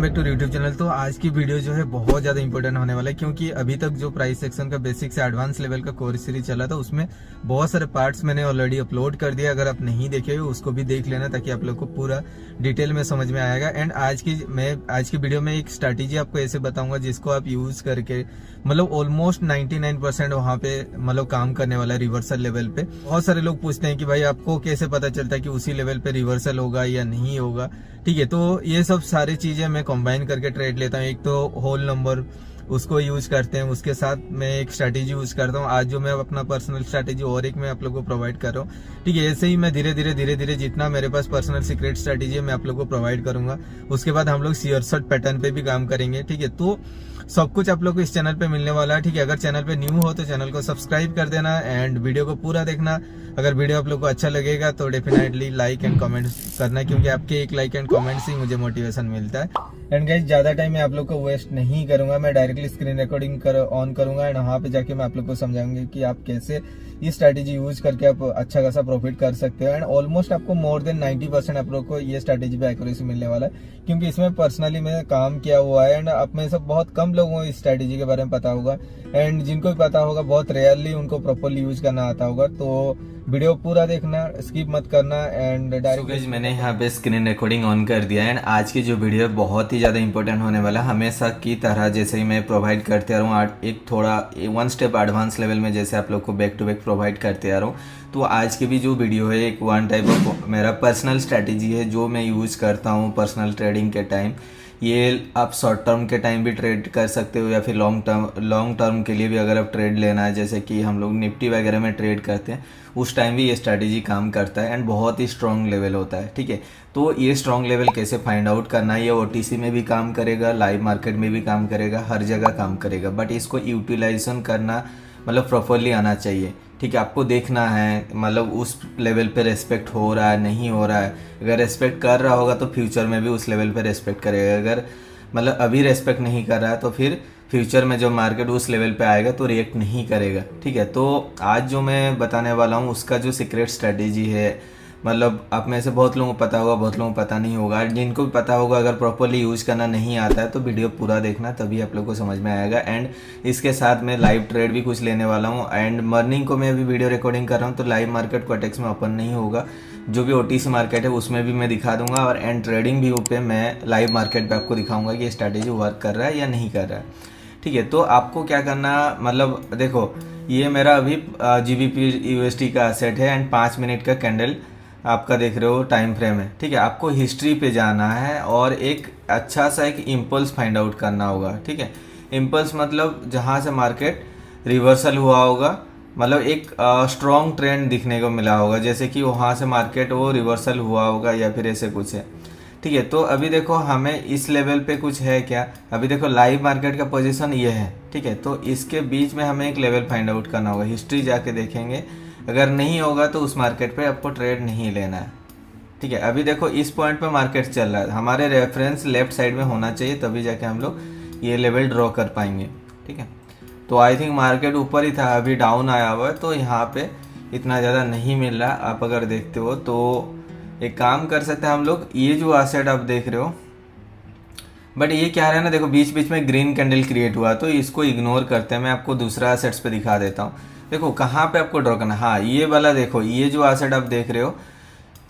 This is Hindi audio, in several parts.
Welcome back to YouTube channel. तो आज की वीडियो जो है बहुत ज़्यादा इंपॉर्टेंट होने वाला है, क्योंकि अभी तक जो प्राइस सेक्शन का बेसिक से एडवांस लेवल का कोर्स सीरीज चला था उसमें बहुत सारे पार्ट्स मैंने ऑलरेडी अपलोड कर दिया। अगर आप नहीं देखे हो उसको भी देख लेना, ताकि आप लोग को पूरा डिटेल में समझ में आएगा। एंड आज की वीडियो में एक स्ट्रैटेजी आपको ऐसे बताऊंगा जिसको आप यूज करके मतलब ऑलमोस्ट 99% वहाँ पे मतलब काम करने वाला है रिवर्सल लेवल पे। बहुत सारे लोग पूछते हैं कि भाई आपको कैसे पता चलता है कि उसी लेवल पे रिवर्सल होगा या नहीं होगा। ठीक है, तो ये सब सारी चीजें मैं कंबाइन करके ट्रेड लेता हूँ। एक तो होल नंबर उसको यूज करते हैं, उसके साथ मैं एक स्ट्रैटेजी यूज करता हूँ। आज जो मैं अपना पर्सनल स्ट्रैटेजी और एक मैं आप लोगों को प्रोवाइड कर रहा हूँ। ठीक है, ऐसे ही मैं धीरे धीरे जितना मेरे पास पर्सनल सीक्रेट स्ट्रैटेजी है मैं आप लोगों को प्रोवाइड करूंगा। उसके बाद हम लोग सीयरसट पैटर्न पे भी काम करेंगे। ठीक है, तो सब कुछ आप लोग को इस चैनल पे मिलने वाला है। ठीक है, अगर चैनल पे न्यू हो तो चैनल को सब्सक्राइब कर देना एंड वीडियो को पूरा देखना। अगर वीडियो आप लोग को अच्छा लगेगा तो डेफिनेटली लाइक एंड कमेंट करना, क्योंकि आपके एक लाइक एंड कमेंट से मुझे मोटिवेशन मिलता है। एंड गाइस, ज्यादा टाइम मैं आप लोग को वेस्ट नहीं करूंगा, मैं डायरेक्टली स्क्रीन रिकॉर्डिंग ऑन करूंगा एंड वहां पे जाके मैं आप लोग को समझाऊंगी कि आप कैसे ये स्ट्रैटेजी यूज करके आप अच्छा खासा प्रॉफिट कर सकते हो। एंड ऑलमोस्ट आपको मोर देन 90% आप लोग को ये स्ट्रैटेजी पे एक्यूरेसी मिलने वाला है, क्योंकि इसमें पर्सनली मैंने काम किया हुआ है। एंड आप में से बहुत कम लोगों को इस स्ट्रैटेजी के बारे में पता होगा, एंड जिनको भी पता होगा बहुत रेयरली उनको प्रॉपरली यूज करना आता होगा। तो वीडियो पूरा देखना, स्किप मत करना एंड डायरेक्ट। मैंने यहाँ पे स्क्रीन रिकॉर्डिंग ऑन कर दिया एंड आज की जो वीडियो है बहुत ही ज़्यादा इंपॉर्टेंट होने वाला है। हमेशा की तरह जैसे ही मैं प्रोवाइड करते आ रहा हूँ, एक थोड़ा वन स्टेप एडवांस लेवल में जैसे आप लोग को बैक टू बैक प्रोवाइड करते आ रहा हूँ, तो आज की भी जो वीडियो है एक वन टाइप ऑफ मेरा पर्सनल स्ट्रैटेजी है जो मैं यूज़ करता हूँ पर्सनल ट्रेडिंग के टाइम। ये आप शॉर्ट टर्म के टाइम भी ट्रेड कर सकते हो या फिर लॉन्ग टर्म के लिए भी अगर आप ट्रेड लेना है, जैसे कि हम लोग निफ्टी वगैरह में ट्रेड करते हैं उस टाइम भी ये स्ट्रैटेजी काम करता है एंड बहुत ही स्ट्रॉन्ग लेवल होता है। ठीक है, तो ये स्ट्रॉन्ग लेवल कैसे फाइंड आउट करना है, ये ओटीसी में भी काम करेगा, लाइव मार्केट में भी काम करेगा, हर जगह काम करेगा, बट इसको यूटिलाइजेशन करना मतलब प्रॉपरली आना चाहिए। ठीक है, आपको देखना है मतलब उस लेवल पे रेस्पेक्ट हो रहा है नहीं हो रहा है। अगर रेस्पेक्ट कर रहा होगा तो फ्यूचर में भी उस लेवल पे रेस्पेक्ट करेगा। अगर मतलब अभी रेस्पेक्ट नहीं कर रहा है तो फिर फ्यूचर में जब मार्केट उस लेवल पे आएगा तो रिएक्ट नहीं करेगा। ठीक है, तो आज जो मैं बताने वाला हूँ उसका जो सीक्रेट स्ट्रैटेजी है, मतलब आप में से बहुत लोगों को पता होगा, बहुत लोगों को पता नहीं होगा। जिनको भी पता होगा अगर प्रॉपरली यूज़ करना नहीं आता है तो वीडियो पूरा देखना, तभी आप लोग को समझ में आएगा। एंड इसके साथ मैं लाइव ट्रेड भी कुछ लेने वाला हूँ। एंड मॉर्निंग को मैं अभी वीडियो रिकॉर्डिंग कर रहा हूँ तो लाइव मार्केट कोटेक्स में ओपन नहीं होगा, जो भी ओटीसी मार्केट है उसमें भी मैं दिखा दूंगा, और एंड ट्रेडिंग भी पे मैं लाइव मार्केट पे आपको दिखाऊंगा कि ये स्ट्रैटेजी वर्क कर रहा है या नहीं कर रहा है। ठीक है, तो आपको क्या करना, मतलब देखो ये मेरा अभी GBP USD का एसेट है एंड 5 मिनट का कैंडल आपका देख रहे हो टाइम फ्रेम है। ठीक है, आपको हिस्ट्री पे जाना है और एक अच्छा सा एक इम्पल्स फाइंड आउट करना होगा। ठीक है, इम्पल्स मतलब जहाँ से मार्केट रिवर्सल हुआ होगा, मतलब एक स्ट्रॉन्ग ट्रेंड दिखने को मिला होगा, जैसे कि वहाँ से मार्केट वो रिवर्सल हुआ होगा या फिर ऐसे कुछ है। ठीक है, तो अभी देखो हमें इस लेवल पे कुछ है क्या, अभी देखो लाइव मार्केट का पोजीशन ये है। ठीक है, तो इसके बीच में हमें एक लेवल फाइंड आउट करना होगा, हिस्ट्री जाके देखेंगे, अगर नहीं होगा तो उस मार्केट पे आपको ट्रेड नहीं लेना है। ठीक है, अभी देखो इस पॉइंट पे मार्केट चल रहा है, हमारे रेफरेंस लेफ्ट साइड में होना चाहिए, तभी जाके हम लोग ये लेवल ड्रॉ कर पाएंगे। ठीक है, तो आई थिंक मार्केट ऊपर ही था, अभी डाउन आया हुआ है तो यहाँ पे इतना ज़्यादा नहीं मिल रहा। आप अगर देखते हो तो एक काम कर सकते हैं हम लोग, ये जो एसेट आप देख रहे हो, बट ये क्या है ना, देखो बीच बीच में ग्रीन कैंडल क्रिएट हुआ तो इसको इग्नोर करते हैं। मैं आपको दूसरा एसेट्स पे दिखा देता हूँ। देखो कहाँ पे आपको ड्रॉ करना, हाँ ये वाला देखो, ये जो एसेट आप देख रहे हो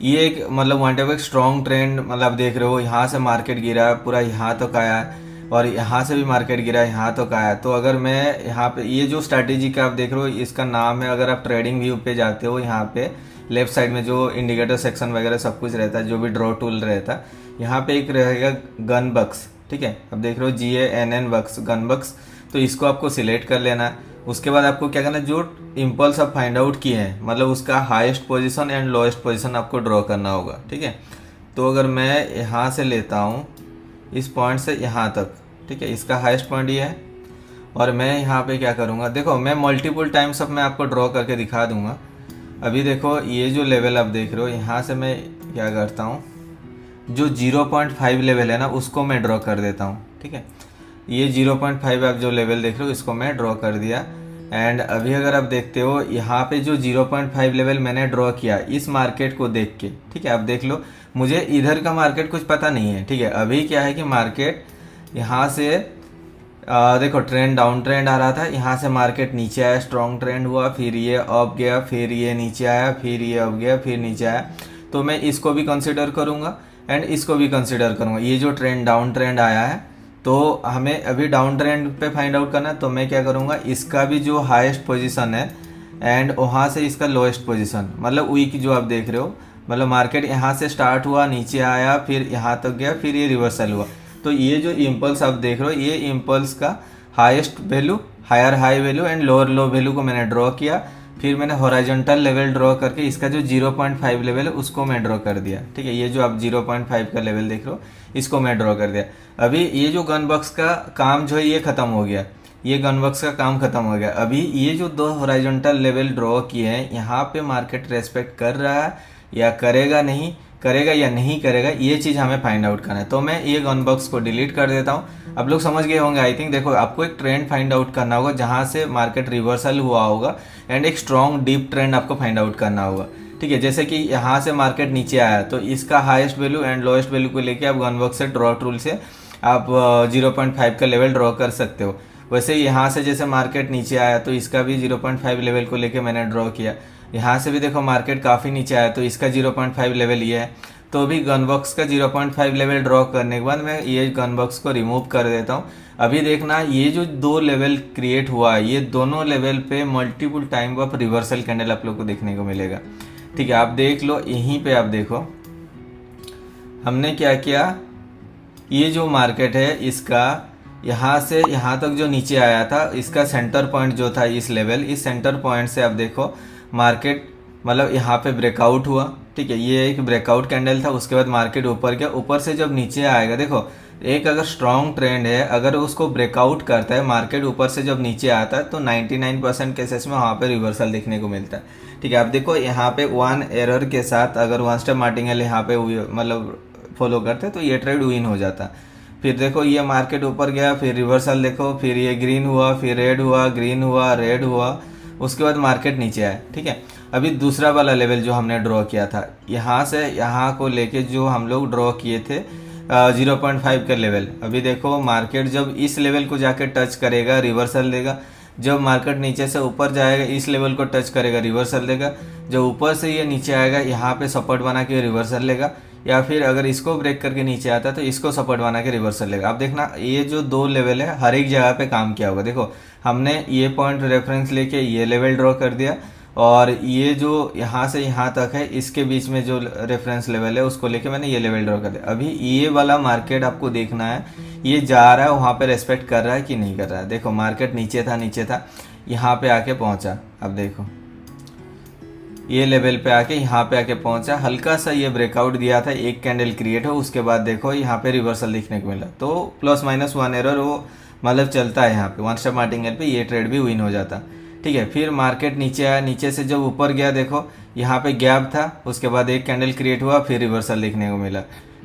ये एक मतलब वन टाइप एक स्ट्रॉन्ग ट्रेंड, मतलब देख रहे हो यहाँ से मार्केट गिरा पूरा यहाँ तक आया और यहाँ से भी मार्केट गिरा यहाँ तक आया। तो अगर मैं यहाँ पे ये जो स्ट्रैटेजी का आप देख रहे हो इसका नाम है, अगर आप ट्रेडिंग व्यू पे जाते हो यहाँ पे लेफ्ट साइड में जो इंडिकेटर सेक्शन वगैरह सब कुछ रहता है, जो भी ड्रॉ टूल रहता है, यहाँ पे एक रहेगा गन बक्स। ठीक है, अब देख रहे हो GANN बक्स, गन बक्स, तो इसको आपको सिलेक्ट कर लेना है। उसके बाद आपको क्या करना है, जो इम्पल्स आप फाइंड आउट किए हैं मतलब उसका highest position and lowest position आपको ड्रॉ करना होगा। ठीक है, तो अगर मैं यहाँ से लेता हूँ इस पॉइंट से यहाँ तक, ठीक है, इसका हाईएस्ट पॉइंट ये है, और मैं यहाँ पे क्या करूँगा, देखो मैं मल्टीपल टाइम्स अब मैं आपको ड्रॉ करके दिखा दूंगा। अभी देखो ये जो लेवल आप देख रहे हो, यहाँ से मैं क्या करता हूँ, जो 0.5 लेवल है ना उसको मैं ड्रॉ कर देता हूँ। ठीक है, ये 0.5 आप जो लेवल देख रहे हो इसको मैं ड्रॉ कर दिया एंड अभी अगर आप देखते हो यहाँ पे जो 0.5 लेवल मैंने ड्रॉ किया इस मार्केट को देख के, ठीक है, आप देख लो, मुझे इधर का मार्केट कुछ पता नहीं है, ठीक है। अभी क्या है कि मार्केट यहाँ से देखो ट्रेंड डाउन ट्रेंड आ रहा था, यहाँ से मार्केट नीचे आया, स्ट्रॉन्ग ट्रेंड हुआ, फिर ये अप गया, फिर ये नीचे आया, फिर ये अप गया, फिर नीचे आया। तो मैं इसको भी कंसिडर करूँगा एंड इसको भी कंसिडर करूँगा। ये जो ट्रेंड डाउन ट्रेंड आया है तो हमें अभी डाउन ट्रेंड पे फाइंड आउट करना है, तो मैं क्या करूँगा, इसका भी जो हाईएस्ट पोजीशन है एंड वहाँ से इसका लोएस्ट पोजीशन, मतलब वीक जो आप देख रहे हो, मतलब मार्केट यहाँ से स्टार्ट हुआ, नीचे आया, फिर यहाँ तक गया, फिर ये रिवर्सल हुआ। तो ये जो इम्पल्स आप देख रहे हो, ये इम्पल्स का highest value, higher high value and lower low value को मैंने ड्रॉ किया। फिर मैंने हॉरिजॉन्टल लेवल ड्रॉ करके इसका जो 0.5 लेवल है उसको मैं ड्रॉ कर दिया, ठीक है। ये जो आप 0.5 का लेवल देख रहे हो इसको मैं ड्रॉ कर दिया। अभी ये जो गन बॉक्स का काम जो है ये खत्म हो गया, ये गन बॉक्स का काम खत्म हो गया। अभी ये जो 2 हॉरिजॉन्टल लेवल ड्रॉ किए हैं, यहाँ पे मार्केट रेस्पेक्ट कर रहा है या करेगा नहीं करेगा या नहीं करेगा, ये चीज़ हमें फाइंड आउट करना है। तो मैं ये गन बॉक्स को डिलीट कर देता हूँ। आप लोग समझ गए होंगे आई थिंक। देखो आपको एक ट्रेंड फाइंड आउट करना होगा जहाँ से मार्केट रिवर्सल हुआ होगा एंड एक स्ट्रॉन्ग डीप ट्रेंड आपको फाइंड आउट करना होगा, ठीक है। जैसे कि यहाँ से मार्केट नीचे आया तो इसका highest value and lowest value को लेके आप गन बॉक्स से ड्रॉ टूल से आप 0.5 का लेवल ड्रॉ कर सकते हो। वैसे यहाँ से जैसे मार्केट नीचे आया तो इसका भी 0.5 लेवल को लेके मैंने ड्रॉ किया। यहाँ से भी देखो मार्केट काफ़ी नीचे आया तो इसका 0.5 लेवल ये है। तो अभी गन बॉक्स का 0.5 लेवल ड्रॉ करने के बाद मैं ये गन बॉक्स को रिमूव कर देता हूँ। अभी देखना ये जो 2 लेवल क्रिएट हुआ है, ये दोनों लेवल पे multiple time of reversal candle आप लोग को देखने को मिलेगा, ठीक है। आप देख लो, यहीं पे आप देखो हमने क्या किया, ये जो मार्केट है इसका यहाँ से यहाँ तक जो नीचे आया था, इसका सेंटर पॉइंट जो था इस लेवल, इस सेंटर पॉइंट से आप देखो मार्केट मतलब यहाँ पे ब्रेकआउट हुआ, ठीक है। ये एक ब्रेकआउट कैंडल था, उसके बाद मार्केट ऊपर गया, ऊपर से जब नीचे आएगा, देखो एक अगर स्ट्रॉन्ग ट्रेंड है, अगर उसको ब्रेकआउट करता है मार्केट ऊपर से जब नीचे आता है तो 99% केसेस में वहाँ पे रिवर्सल देखने को मिलता है, ठीक है। आप देखो यहाँ पे 1 एरर के साथ अगर 1 स्टेप मार्टिंगल यहाँ पे मतलब फॉलो करते तो ये ट्रेड विन हो जाता। फिर देखो ये मार्केट ऊपर गया, फिर रिवर्सल देखो, फिर ये ग्रीन हुआ, फिर रेड हुआ, ग्रीन हुआ, रेड हुआ, उसके बाद मार्केट नीचे आया, ठीक है। अभी दूसरा वाला लेवल जो हमने ड्रॉ किया था, यहाँ से यहाँ को लेके जो हम लोग ड्रॉ किए थे 0.5 का लेवल, अभी देखो मार्केट जब इस लेवल को जाके टच करेगा रिवर्सल देगा, जब मार्केट नीचे से ऊपर जाएगा इस लेवल को टच करेगा रिवर्सल देगा, जब ऊपर से ये नीचे आएगा यहाँ पे सपोर्ट बना के रिवर्सल लेगा, या फिर अगर इसको ब्रेक करके नीचे आता है तो इसको सपोर्ट बना के रिवर्सल लेगा। आप देखना ये जो 2 लेवल है हर एक जगह पे काम किया होगा। देखो हमने ये पॉइंट रेफरेंस लेके ये लेवल ड्रॉ कर दिया, और ये जो यहाँ से यहाँ तक है इसके बीच में जो रेफरेंस लेवल है उसको लेके मैंने ये लेवल ड्रॉ कर दिया। अभी ये वाला मार्केट आपको देखना है, ये जा रहा है वहाँ पे रेस्पेक्ट कर रहा है कि नहीं कर रहा है। देखो मार्केट नीचे था यहाँ पे आके पहुँचा, अब देखो ये लेवल पे आके यहाँ पे आके पहुंचा, हल्का सा ये ब्रेकआउट दिया था, एक कैंडल क्रिएट हो, उसके बाद देखो यहाँ पे रिवर्सल दिखने को मिला। तो +- 1 एरर वो मतलब चलता है यहाँ पे 1 स्टेप मार्टिंगल पे, ये ट्रेड भी विन हो जाता, ठीक है। फिर मार्केट नीचे आया, नीचे से जब ऊपर गया देखो यहाँ पे गैप था, उसके बाद एक कैंडल क्रिएट हुआ, फिर रिवर्सल देखने को मिला,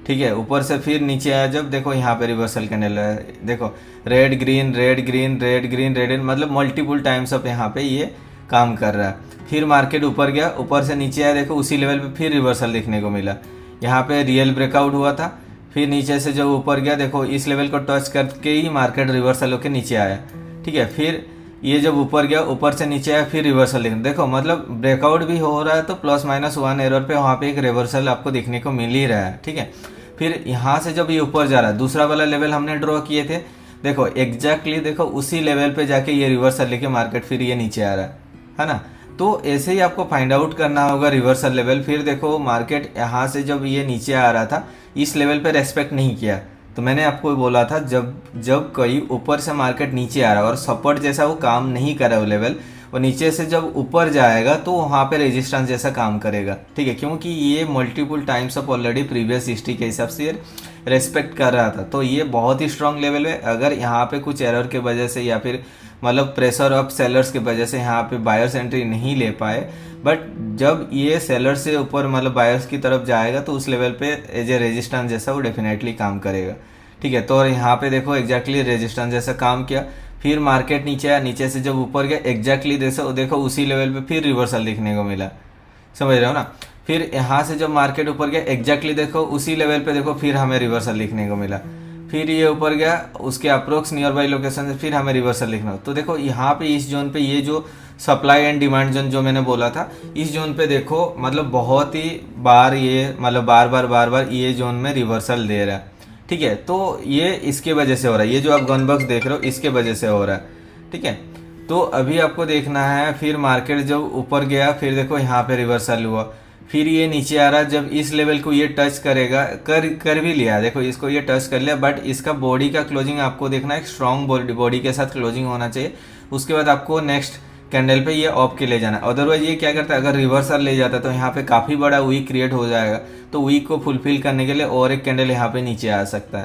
ठीक है। ऊपर से फिर नीचे आया जब देखो यहाँ पे रिवर्सल कैंडल है, देखो red green red green red green red, मतलब मल्टीपल टाइम्स ऑफ यहाँ पे ये काम कर रहा है। फिर मार्केट ऊपर गया, ऊपर से नीचे आया, देखो उसी लेवल पे फिर रिवर्सल देखने को मिला, यहाँ पे रियल ब्रेकआउट हुआ था। फिर नीचे से जब ऊपर गया देखो इस लेवल को टच करके ही मार्केट रिवर्सल होकर नीचे आया, ठीक है। फिर ये जब ऊपर गया, ऊपर से नीचे आया, फिर रिवर्सल देखो मतलब ब्रेकआउट भी हो रहा है, तो +- 1 एरर पे वहाँ पे एक रिवर्सल आपको देखने को मिल ही रहा है, ठीक है। फिर यहाँ से जब ये ऊपर जा रहा है, दूसरा वाला लेवल हमने ड्रॉ किए थे, देखो एग्जैक्टली देखो उसी लेवल पे जाके ये रिवर्सल लेके मार्केट फिर ये नीचे आ रहा है ना। तो ऐसे ही आपको फाइंड आउट करना होगा रिवर्सल लेवल। फिर देखो मार्केट यहाँ से जब ये नीचे आ रहा था इस लेवल पे रेस्पेक्ट नहीं किया, तो मैंने आपको बोला था जब कोई ऊपर से मार्केट नीचे आ रहा है और सपोर्ट जैसा वो काम नहीं कर रहा है वो लेवल, और नीचे से जब ऊपर जाएगा तो वहाँ पे रेजिस्टेंस जैसा काम करेगा, ठीक है। क्योंकि ये multiple times of already previous history के हिसाब से रेस्पेक्ट कर रहा था, तो ये बहुत ही स्ट्रांग लेवल है। अगर यहाँ पे कुछ एरर के वजह से या फिर मतलब प्रेशर ऑफ सेलर्स की वजह से यहाँ पे बायर्स एंट्री नहीं ले पाए, बट जब ये सेलर से ऊपर मतलब बायर्स की तरफ जाएगा तो उस लेवल पे एज ए रेजिस्टेंस जैसा वो डेफिनेटली काम करेगा, ठीक है। तो यहाँ पे देखो एग्जैक्टली रेजिस्टेंस जैसा काम किया। फिर मार्केट नीचे आया, नीचे से जब ऊपर गया एग्जैक्टली देखो उसी लेवल पे फिर रिवर्सल देखने को मिला, समझ रहे हो ना। फिर यहाँ से जब मार्केट ऊपर गया एग्जैक्टली देखो उसी लेवल पे देखो फिर हमें रिवर्सल देखने को मिला। फिर ये ऊपर गया, उसके अप्रोक्स नियर बाई लोकेशन से फिर हमें रिवर्सल लिखना हो। तो देखो यहाँ पे इस जोन पे ये जो सप्लाई एंड डिमांड जोन जो मैंने बोला था, इस जोन पे देखो मतलब बहुत ही बार ये मतलब बार बार ये जोन में रिवर्सल दे रहा है, ठीक है। तो ये इसके वजह से हो रहा है, ये जो आप गन बॉक्स देख रहे हो इसके वजह से हो रहा है, ठीक है। तो अभी आपको देखना है, फिर मार्केट जब ऊपर गया फिर देखो यहाँ पे रिवर्सल हुआ, फिर ये नीचे आ रहा है। जब इस लेवल को ये टच करेगा, कर भी लिया, देखो इसको ये टच कर लिया, बट इसका बॉडी का क्लोजिंग आपको देखना है, एक स्ट्रॉन्ग बॉडी के साथ क्लोजिंग होना चाहिए। उसके बाद आपको नेक्स्ट कैंडल पे ये ऑफ के ले जाना है। अदरवाइज ये क्या करता है, अगर रिवर्सल ले जाता है तो यहाँ पे काफ़ी बड़ा वीक क्रिएट हो जाएगा, तो वीक को फुलफिल करने के लिए और एक कैंडल यहाँ पे नीचे आ सकता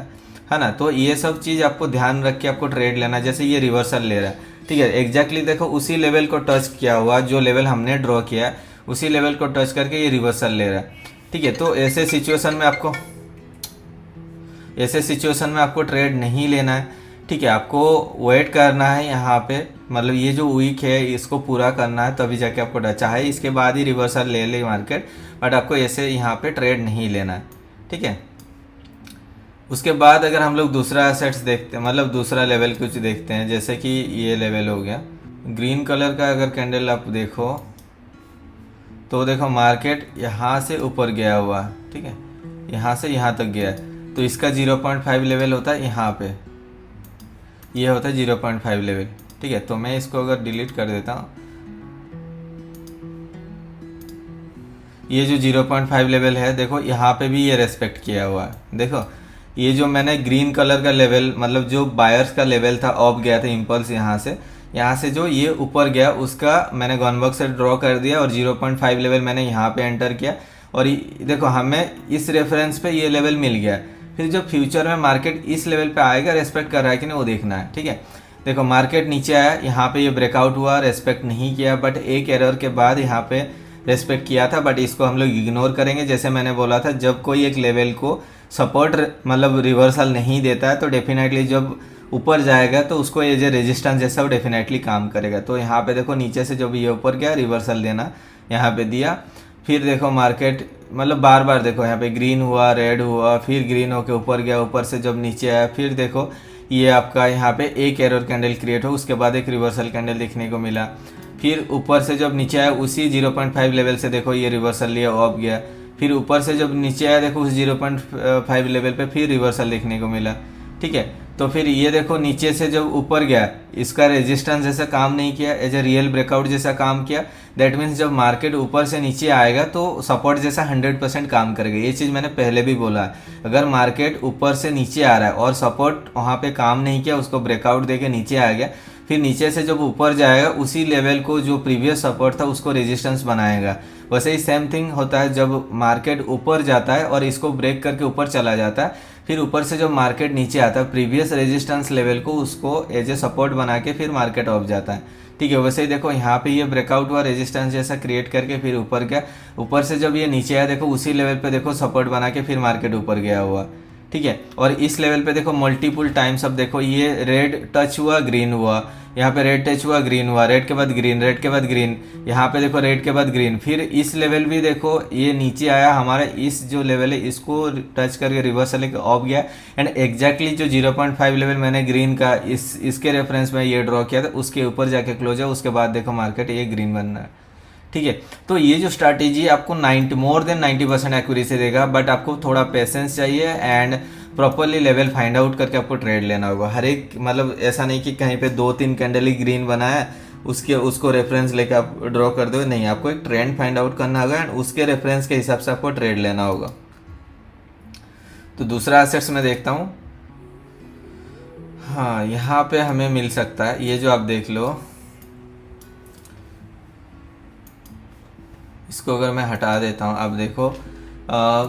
है ना। तो ये सब चीज़ आपको ध्यान रख के आपको ट्रेड लेना है। जैसे ये रिवर्सल ले रहा है, ठीक है, एग्जैक्टली देखो उसी लेवल को टच किया हुआ, जो लेवल हमने ड्रॉ किया है उसी लेवल को टच करके ये रिवर्सल ले रहा है, ठीक है। तो ऐसे सिचुएशन में आपको ट्रेड नहीं लेना है, ठीक है। आपको वेट करना है यहाँ पे, मतलब ये जो वीक है इसको पूरा करना है, तभी जाके आपको चाहे इसके बाद ही रिवर्सल ले ले मार्केट, बट आपको ऐसे यहाँ पे ट्रेड नहीं लेना है, ठीक है। उसके बाद अगर हम लोग दूसरा एसेट्स देखते हैं, मतलब दूसरा लेवल कुछ देखते हैं, जैसे कि ये लेवल हो गया ग्रीन कलर का, अगर कैंडल आप देखो तो देखो मार्केट यहाँ से ऊपर गया हुआ है, ठीक है, यहाँ से यहाँ तक गया है। तो इसका 0.5 लेवल होता है यहाँ पे, ये होता है 0.5 लेवल, ठीक है। तो मैं इसको अगर डिलीट कर देता हूँ, ये जो 0.5 लेवल है देखो यहाँ पे भी ये रेस्पेक्ट किया हुआ है। देखो ये जो मैंने ग्रीन कलर का लेवल, मतलब जो बायर्स का लेवल था, ऑफ गया था इम्पल्स, यहाँ से जो ये ऊपर गया उसका मैंने गन बॉक्स से ड्रॉ कर दिया और 0.5 लेवल मैंने यहाँ पे एंटर किया, और देखो हमें इस रेफरेंस पे ये लेवल मिल गया। फिर जब फ्यूचर में मार्केट इस लेवल पे आएगा, रेस्पेक्ट कर रहा है कि नहीं वो देखना है, ठीक है। देखो मार्केट नीचे आया, यहाँ पे ये ब्रेकआउट हुआ, रेस्पेक्ट नहीं किया, बट एक एरर के बाद यहाँ पे रेस्पेक्ट किया था, बट इसको हम लोग इग्नोर करेंगे। जैसे मैंने बोला था, जब कोई एक लेवल को सपोर्ट मतलब रिवर्सल नहीं देता है तो डेफिनेटली जब ऊपर जाएगा तो उसको ये जो रेजिस्टेंस जैसा वो डेफिनेटली काम करेगा। तो यहाँ पे देखो नीचे से जब ये ऊपर गया रिवर्सल देना यहाँ पे दिया, फिर देखो मार्केट मतलब बार बार देखो यहाँ पे ग्रीन हुआ, रेड हुआ, फिर ग्रीन होके ऊपर गया, ऊपर से जब नीचे आया, फिर देखो ये आपका यहाँ पे एक एरर कैंडल क्रिएट हो, उसके बाद एक रिवर्सल कैंडल देखने को मिला। फिर ऊपर से जब नीचे आया उसी 0.5 लेवल से देखो ये रिवर्सल लिया, ऑफ गया। फिर ऊपर से जब नीचे आया देखो उस 0.5 लेवल पे फिर रिवर्सल देखने को मिला, ठीक है। तो फिर ये देखो नीचे से जब ऊपर गया, इसका रेजिस्टेंस जैसा काम नहीं किया, एज ए रियल ब्रेकआउट जैसा काम किया। दैट मीन्स जब मार्केट ऊपर से नीचे आएगा तो सपोर्ट जैसा 100% काम करेगा। ये चीज़ मैंने पहले भी बोला है, अगर मार्केट ऊपर से नीचे आ रहा है और सपोर्ट वहाँ पे काम नहीं किया, उसको ब्रेकआउट देके नीचे आ गया, फिर नीचे से जब ऊपर जाएगा उसी लेवल को जो प्रीवियस सपोर्ट था उसको रेजिस्टेंस बनाएगा। वैसे ही सेम थिंग होता है जब मार्केट ऊपर जाता है और इसको ब्रेक करके ऊपर चला जाता है, फिर ऊपर से जब मार्केट नीचे आता है प्रीवियस रेजिस्टेंस लेवल को उसको एज ए सपोर्ट बना के फिर मार्केट ऑफ जाता है, ठीक है। वैसे ही देखो यहाँ पे ये ब्रेकआउट हुआ, रेजिस्टेंस जैसा क्रिएट करके फिर ऊपर गया, ऊपर से जब ये नीचे आया देखो उसी लेवल पे देखो सपोर्ट बना के फिर मार्केट ऊपर गया हुआ, ठीक है। और इस लेवल पे देखो मल्टीपल टाइम्स, अब देखो ये रेड टच हुआ, ग्रीन हुआ, यहाँ पे रेड टच हुआ, ग्रीन हुआ, रेड के बाद ग्रीन, रेड के बाद ग्रीन, यहाँ पे देखो रेड के बाद ग्रीन। फिर इस लेवल भी देखो ये नीचे आया, हमारा इस जो लेवल है इसको टच करके रिवर्सल लेके ऑफ गया, एंड एग्जैक्टली जो 0.5 लेवल मैंने ग्रीन का इसके रेफरेंस में ये ड्रॉ किया था उसके ऊपर जाके क्लोज है, उसके बाद देखो मार्केट ये ग्रीन बनना है, ठीक है। तो ये जो स्ट्रैटेजी आपको मोर देन 90% एक्यूरेसी देगा, बट आपको थोड़ा पेशेंस चाहिए and properly level find out करके आपको ट्रेड लेना होगा। हर एक मतलब ऐसा नहीं कि कहीं पे 2-3 कैंडल ही ग्रीन बना है उसको रेफरेंस लेके आप ड्रॉ कर दो, नहीं, आपको एक ट्रेंड फाइंड आउट करना होगा एंड उसके रेफरेंस के हिसाब से आपको ट्रेड लेना होगा। तो दूसरा एसेट्स में देखता हूँ, हाँ यहाँ पे हमें मिल सकता है, ये जो आप देख लो, इसको अगर मैं हटा देता हूँ, अब देखो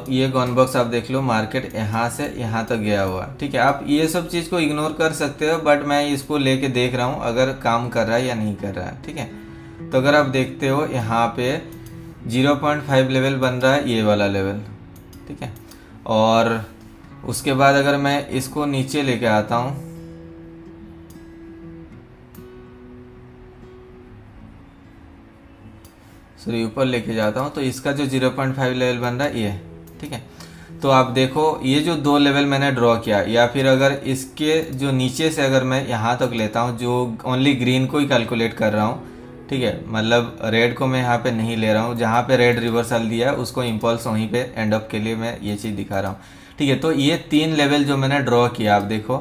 ये गन बॉक्स आप देख लो, मार्केट यहाँ से यहाँ तक गया हुआ, ठीक है। आप ये सब चीज़ को इग्नोर कर सकते हो, बट मैं इसको लेके देख रहा हूँ अगर काम कर रहा है या नहीं कर रहा है, ठीक है। तो अगर आप देखते हो यहाँ पे 0.5 लेवल बन रहा है, ये वाला लेवल, ठीक है। और उसके बाद अगर मैं इसको नीचे लेके आता हूँ, सॉरी ऊपर लेके जाता हूँ, तो इसका जो 0.5 लेवल बन रहा है ये, ठीक है। तो आप देखो ये जो 2 लेवल मैंने ड्रॉ किया, या फिर अगर इसके जो नीचे से अगर मैं यहाँ तक लेता हूँ, जो ओनली ग्रीन को ही कैलकुलेट कर रहा हूँ, ठीक है, मतलब रेड को मैं यहाँ पे नहीं ले रहा हूँ, जहाँ पे रेड रिवर्सल दिया है उसको इम्पल्स वहीं पे एंड अप के लिए मैं ये चीज़ दिखा रहा हूँ, ठीक है। तो ये 3 लेवल जो मैंने ड्रॉ किया, आप देखो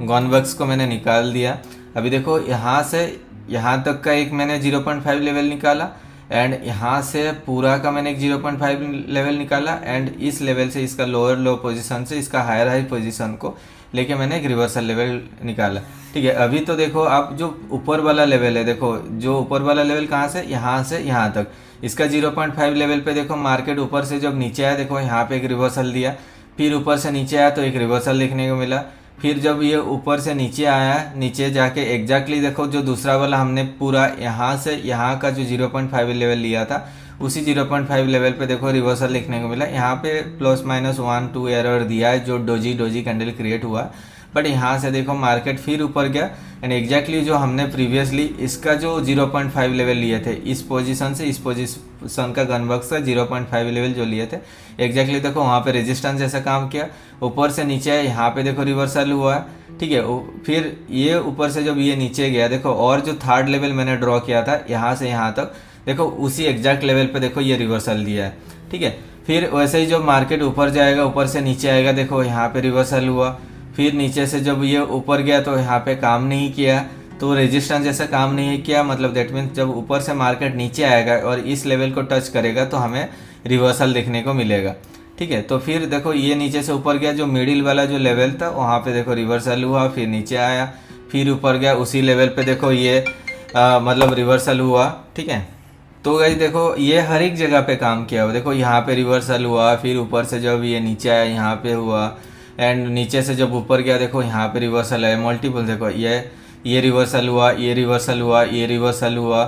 गॉनबक्स को मैंने निकाल दिया। अभी देखो यहाँ से यहाँ तक का एक मैंने 0.5 लेवल निकाला, एंड यहाँ से पूरा का मैंने एक 0.5 लेवल निकाला, एंड इस लेवल से इसका लोअर लो पोजीशन से इसका हायर हाई पोजीशन को लेके मैंने एक रिवर्सल लेवल निकाला, ठीक है। अभी तो देखो आप जो ऊपर वाला लेवल है, देखो जो ऊपर वाला लेवल कहाँ से यहाँ तक, इसका 0.5 लेवल पे देखो मार्केट ऊपर से जब नीचे आया, देखो यहाँ पे एक रिवर्सल दिया, फिर ऊपर से नीचे आया तो एक रिवर्सल देखने को मिला, फिर जब ये ऊपर से नीचे आया, नीचे जाके एग्जैक्टली देखो जो दूसरा वाला हमने पूरा यहाँ से यहाँ का जो 0.5 लेवल लिया था, उसी 0.5 लेवल पे देखो रिवर्सल देखने को मिला। यहाँ पे ±1-2 एरर दिया है, जो डोजी कैंडल क्रिएट हुआ, बट यहाँ से देखो मार्केट फिर ऊपर गया, एंड एग्जैक्टली जो हमने प्रीवियसली इसका जो 0.5 लेवल लिए थे, इस पोजीशन से इस पोजीशन का गनबक्स का 0.5 लेवल जो लिए थे, एग्जैक्टली देखो वहाँ पे रेजिस्टेंस जैसा काम किया, ऊपर से नीचे आया, यहाँ पे देखो रिवर्सल हुआ, ठीक है। फिर ये ऊपर से जब ये नीचे गया, देखो और जो थर्ड लेवल मैंने ड्रॉ किया था यहाँ से यहाँ तक, देखो उसी एग्जैक्ट लेवल पे देखो ये रिवर्सल दिया है, ठीक है। फिर वैसे ही जब मार्केट ऊपर जाएगा, ऊपर से नीचे आएगा, देखो यहाँ पे रिवर्सल हुआ, फिर नीचे से जब ये ऊपर गया तो यहाँ पे काम नहीं किया, तो रेजिस्टेंस जैसा काम नहीं किया, मतलब दैट मीन्स जब ऊपर से मार्केट नीचे आएगा और इस लेवल को टच करेगा तो हमें रिवर्सल देखने को मिलेगा, ठीक है। तो फिर देखो ये नीचे से ऊपर गया, जो मिडिल वाला जो लेवल था वहाँ पे देखो रिवर्सल हुआ, फिर नीचे आया, फिर ऊपर गया, उसी लेवल पे देखो ये मतलब रिवर्सल हुआ, ठीक है। तो गाइस देखो ये हर एक जगह पे काम किया हुआ, देखो यहाँ पे रिवर्सल हुआ, फिर ऊपर से जब ये नीचे आया यहाँ पे हुआ, एंड नीचे से जब ऊपर गया देखो यहाँ पे रिवर्सल है, मल्टीपल देखो ये रिवर्सल हुआ, ये रिवर्सल हुआ, ये रिवर्सल हुआ,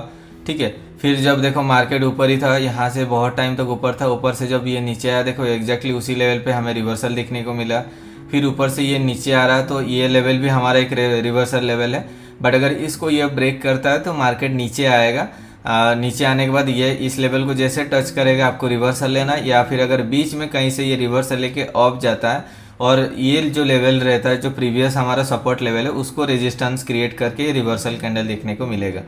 ठीक है। फिर जब देखो मार्केट ऊपर ही था, यहाँ से बहुत टाइम तक ऊपर था, ऊपर से जब ये नीचे आया, देखो एग्जैक्टली उसी लेवल पे हमें रिवर्सल देखने को मिला, फिर ऊपर से ये नीचे आ रहा, तो ये लेवल भी हमारा एक रिवर्सल लेवल है, बट अगर इसको ये ब्रेक करता है तो मार्केट नीचे आएगा। नीचे आने के बाद ये इस लेवल को जैसे टच करेगा आपको रिवर्सल लेना, या फिर अगर बीच में कहीं से ये रिवर्सल लेके ऑफ जाता है और ये जो लेवल रहता है जो प्रीवियस हमारा सपोर्ट लेवल है उसको रेजिस्टेंस क्रिएट करके रिवर्सल कैंडल देखने को मिलेगा,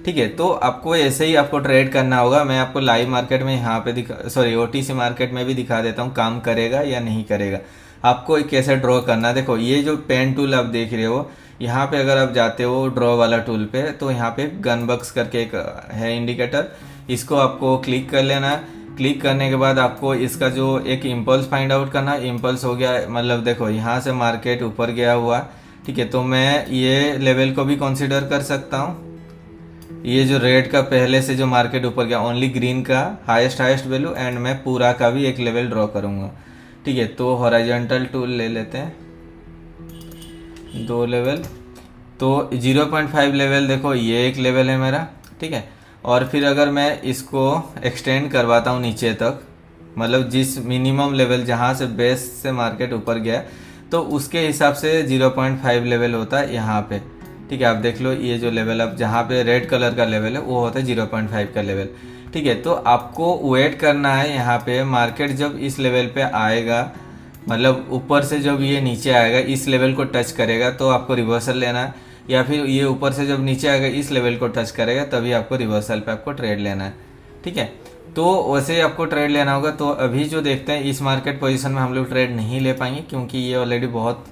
ठीक है। तो आपको ऐसे ही आपको ट्रेड करना होगा। मैं आपको लाइव मार्केट में यहाँ पे ओटीसी मार्केट में भी दिखा देता हूँ काम करेगा या नहीं करेगा, आपको कैसे ड्रॉ करना है। देखो ये जो पेन टूल आप देख रहे हो, यहाँ पे अगर आप जाते हो ड्रॉ वाला टूल पे, तो यहाँ पे गन बक्स करके एक है इंडिकेटर, इसको आपको क्लिक कर लेना है। क्लिक करने के बाद आपको इसका जो एक इम्पल्स फाइंड आउट करना, इम्पल्स हो गया, मतलब देखो यहाँ से मार्केट ऊपर गया हुआ, ठीक है। तो मैं ये लेवल को भी कंसीडर कर सकता हूँ, ये जो रेड का पहले से जो मार्केट ऊपर गया, ओनली ग्रीन का हाईएस्ट वैल्यू, एंड मैं पूरा का भी एक लेवल ड्रॉ करूँगा, ठीक है। तो हॉरिजॉन्टल टूल ले लेते हैं, 2 लेवल, तो 0.5 लेवल देखो ये एक लेवल है मेरा, ठीक है। और फिर अगर मैं इसको एक्सटेंड करवाता हूँ नीचे तक, मतलब जिस मिनिमम लेवल जहाँ से बेस से मार्केट ऊपर गया, तो उसके हिसाब से 0.5 लेवल होता है यहाँ पे, ठीक है। आप देख लो ये जो लेवल अब जहाँ पे रेड कलर का लेवल है वो होता है 0.5 का लेवल, ठीक है। तो आपको वेट करना है यहाँ पे, मार्केट जब इस लेवल पे आएगा, मतलब ऊपर से जब ये नीचे आएगा इस लेवल को टच करेगा तो आपको रिवर्सल लेना है, या फिर ये ऊपर से जब नीचे आएगा इस लेवल को टच करेगा तभी आपको रिवर्सल पे आपको ट्रेड लेना है, ठीक है। तो वैसे ही आपको ट्रेड लेना होगा। तो अभी जो देखते हैं इस मार्केट पोजीशन में हम लोग ट्रेड नहीं ले पाएंगे, क्योंकि ये ऑलरेडी बहुत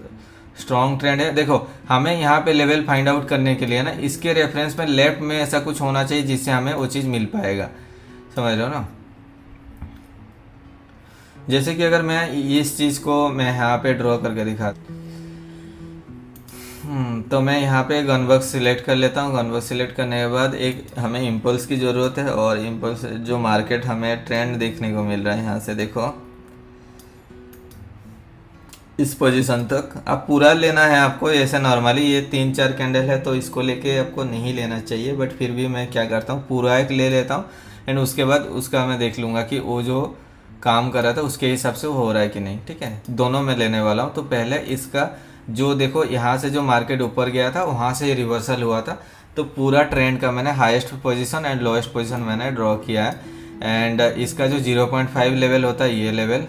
स्ट्रॉन्ग ट्रेंड है। देखो हमें यहाँ पे लेवल फाइंड आउट करने के लिए ना, इसके रेफरेंस में लेफ्ट में ऐसा कुछ होना चाहिए जिससे हमें वो चीज़ मिल पाएगा, समझ रहे हो ना। जैसे कि अगर मैं इस चीज़ को मैं यहाँ पे ड्रॉ करके दिखाता, तो मैं यहाँ पे गनबक्स सिलेक्ट कर लेता हूँ। गनबक्स सिलेक्ट करने के बाद एक हमें इम्पल्स की ज़रूरत है, और इम्पल्स जो मार्केट हमें ट्रेंड देखने को मिल रहा है यहाँ से देखो इस पोजीशन तक आप पूरा लेना है आपको। ऐसे नॉर्मली ये 3-4 कैंडल है तो इसको लेके आपको नहीं लेना चाहिए, बट फिर भी मैं क्या करता हूँ पूरा एक ले लेता हूँ, एंड उसके बाद उसका मैं देख लूँगा कि वो जो काम कर रहा था उसके हिसाब से हो रहा है कि नहीं, ठीक है। दोनों में लेने वाला हूँ। तो पहले इसका जो देखो यहाँ से जो मार्केट ऊपर गया था वहाँ से रिवर्सल हुआ था। तो पूरा ट्रेंड का मैंने highest position and lowest position मैंने ड्रॉ किया है। एंड इसका जो 0.5 लेवल होता है ये लेवल,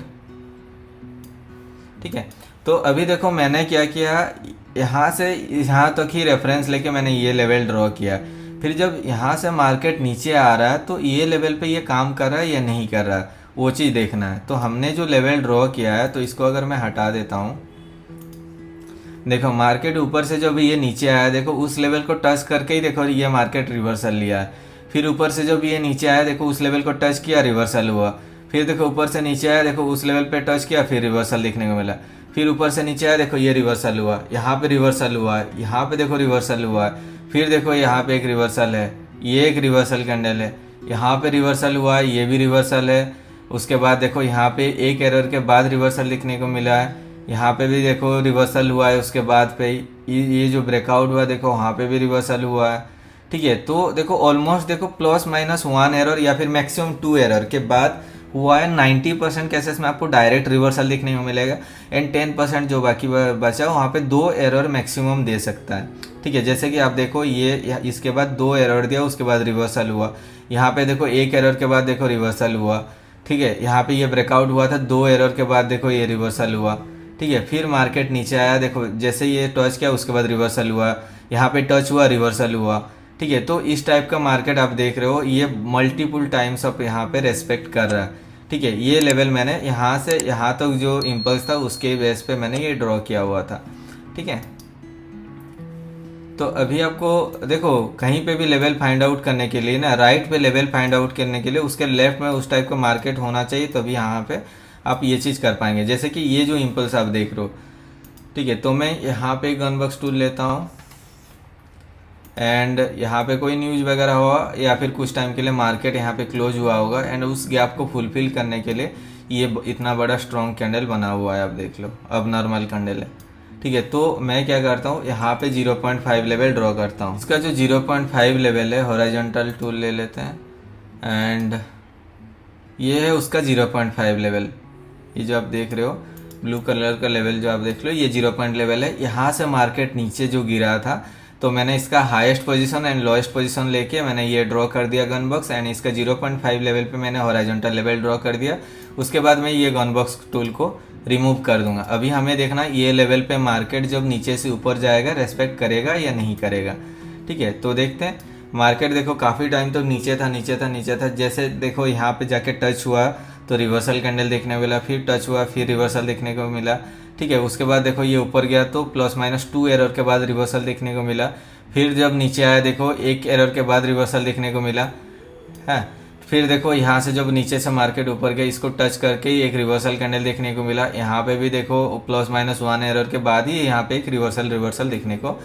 ठीक है। तो अभी देखो मैंने क्या किया, यहाँ से यहाँ तक ही रेफरेंस लेके मैंने ये लेवल ड्रॉ किया। फिर जब यहाँ से मार्केट नीचे आ रहा है तो ये लेवल पे ये काम कर रहा है या नहीं कर रहा है, वो चीज़ देखना है। तो हमने जो लेवल ड्रॉ किया है, तो इसको अगर मैं हटा देता हूँ, देखो मार्केट ऊपर से जब ये नीचे आया, देखो उस लेवल को टच करके ही देखो ये मार्केट रिवर्सल लिया है। फिर ऊपर से जब ये नीचे आया, देखो उस लेवल को टच किया, रिवर्सल हुआ। फिर देखो ऊपर से नीचे आया, देखो उस लेवल पे टच किया, फिर रिवर्सल देखने को मिला। फिर ऊपर से नीचे आया, देखो ये रिवर्सल हुआ, यहाँ पे रिवर्सल हुआ, यहाँ पे देखो रिवर्सल हुआ। फिर देखो यहाँ पे एक रिवर्सल है, ये एक रिवर्सल कैंडल है, यहाँ पे रिवर्सल हुआ, ये भी रिवर्सल है। उसके बाद देखो यहाँ पे एक एरर के बाद रिवर्सल देखने को मिला है, यहाँ पे भी देखो रिवर्सल हुआ है। उसके बाद पे ये जो ब्रेकआउट हुआ, देखो वहाँ पे भी रिवर्सल हुआ है, ठीक है। तो देखो ऑलमोस्ट देखो +-1 एरर या फिर मैक्सिमम 2 एरर के बाद हुआ है। 90% केसेस में आपको डायरेक्ट रिवर्सल देखने को मिलेगा एंड 10% जो बाकी बचा वहाँ पे 2 एरर मैक्सिमम दे सकता है, ठीक है। जैसे कि आप देखो ये इसके बाद 2 एरर दिया, उसके बाद रिवर्सल हुआ। यहाँ पे देखो 1 एरर के बाद देखो रिवर्सल हुआ, ठीक है। यहाँ पे ये ब्रेकआउट हुआ था, 2 एरर के बाद देखो ये रिवर्सल हुआ, ठीक है। फिर मार्केट नीचे आया, देखो जैसे ये टच किया उसके बाद रिवर्सल हुआ, यहाँ पे टच हुआ, रिवर्सल हुआ, ठीक है। तो इस टाइप का मार्केट आप देख रहे हो, ये मल्टीपल टाइम्स आप यहाँ पे रेस्पेक्ट कर रहा है, ठीक है। ये लेवल मैंने यहाँ से यहाँ तक जो इम्पल्स था उसके बेस पे मैंने ये ड्रॉ किया हुआ था, ठीक है। तो अभी आपको देखो कहीं पे भी लेवल फाइंड आउट करने के लिए ना, राइट पे लेवल फाइंड आउट करने के लिए उसके लेफ्ट में उस टाइप का मार्केट होना चाहिए, तभी यहाँ पे आप ये चीज़ कर पाएंगे। जैसे कि ये जो इम्पल्स आप देख रहे हो, ठीक है। तो मैं यहाँ पे गन बॉक्स टूल लेता हूँ एंड यहाँ पे कोई न्यूज़ वगैरह हुआ या फिर कुछ टाइम के लिए मार्केट यहाँ पे क्लोज हुआ होगा एंड उस गैप को फुलफिल करने के लिए ये इतना बड़ा स्ट्रॉन्ग कैंडल बना हुआ है, आप देख लो। अब नॉर्मल कैंडल है, ठीक है। तो मैं क्या करता हूँ, यहाँ पे 0.5 लेवल ड्रॉ करता हूँ। इसका जो 0.5 लेवल है, हॉरिजॉन्टल टूल ले लेते हैं एंड ये है उसका 0.5 लेवल। ये जो आप देख रहे हो ब्लू कलर का लेवल जो आप देख लो, ये 0 लेवल है। यहाँ से मार्केट नीचे जो गिरा था, तो मैंने इसका highest position and lowest position लेके मैंने ये ड्रॉ कर दिया गन बॉक्स एंड इसका 0.5 लेवल पे मैंने हॉरिजॉन्टल लेवल ड्रॉ कर दिया। उसके बाद मैं ये गन बॉक्स टूल को रिमूव कर दूंगा। अभी हमें देखना ये लेवल पे मार्केट जब नीचे से ऊपर जाएगा रेस्पेक्ट करेगा या नहीं करेगा, ठीक है। तो देखते हैं। मार्केट देखो काफ़ी टाइम तो नीचे था नीचे था नीचे था, जैसे देखो यहाँ पे जाके टच हुआ तो रिवर्सल कैंडल देखने को मिला, फिर टच हुआ, फिर रिवर्सल देखने को मिला, ठीक है। उसके बाद देखो ये ऊपर गया तो +-2 एरर के बाद रिवर्सल देखने को मिला। फिर जब नीचे आया देखो 1 एरर के बाद रिवर्सल देखने को मिला है। फिर देखो यहाँ से जब नीचे से मार्केट ऊपर गया, इसको टच करके ही एक रिवर्सल कैंडल देखने को मिला। यहाँ पे भी देखो +-1 एरर के बाद ही यहाँ पे एक रिवर्सल देखने को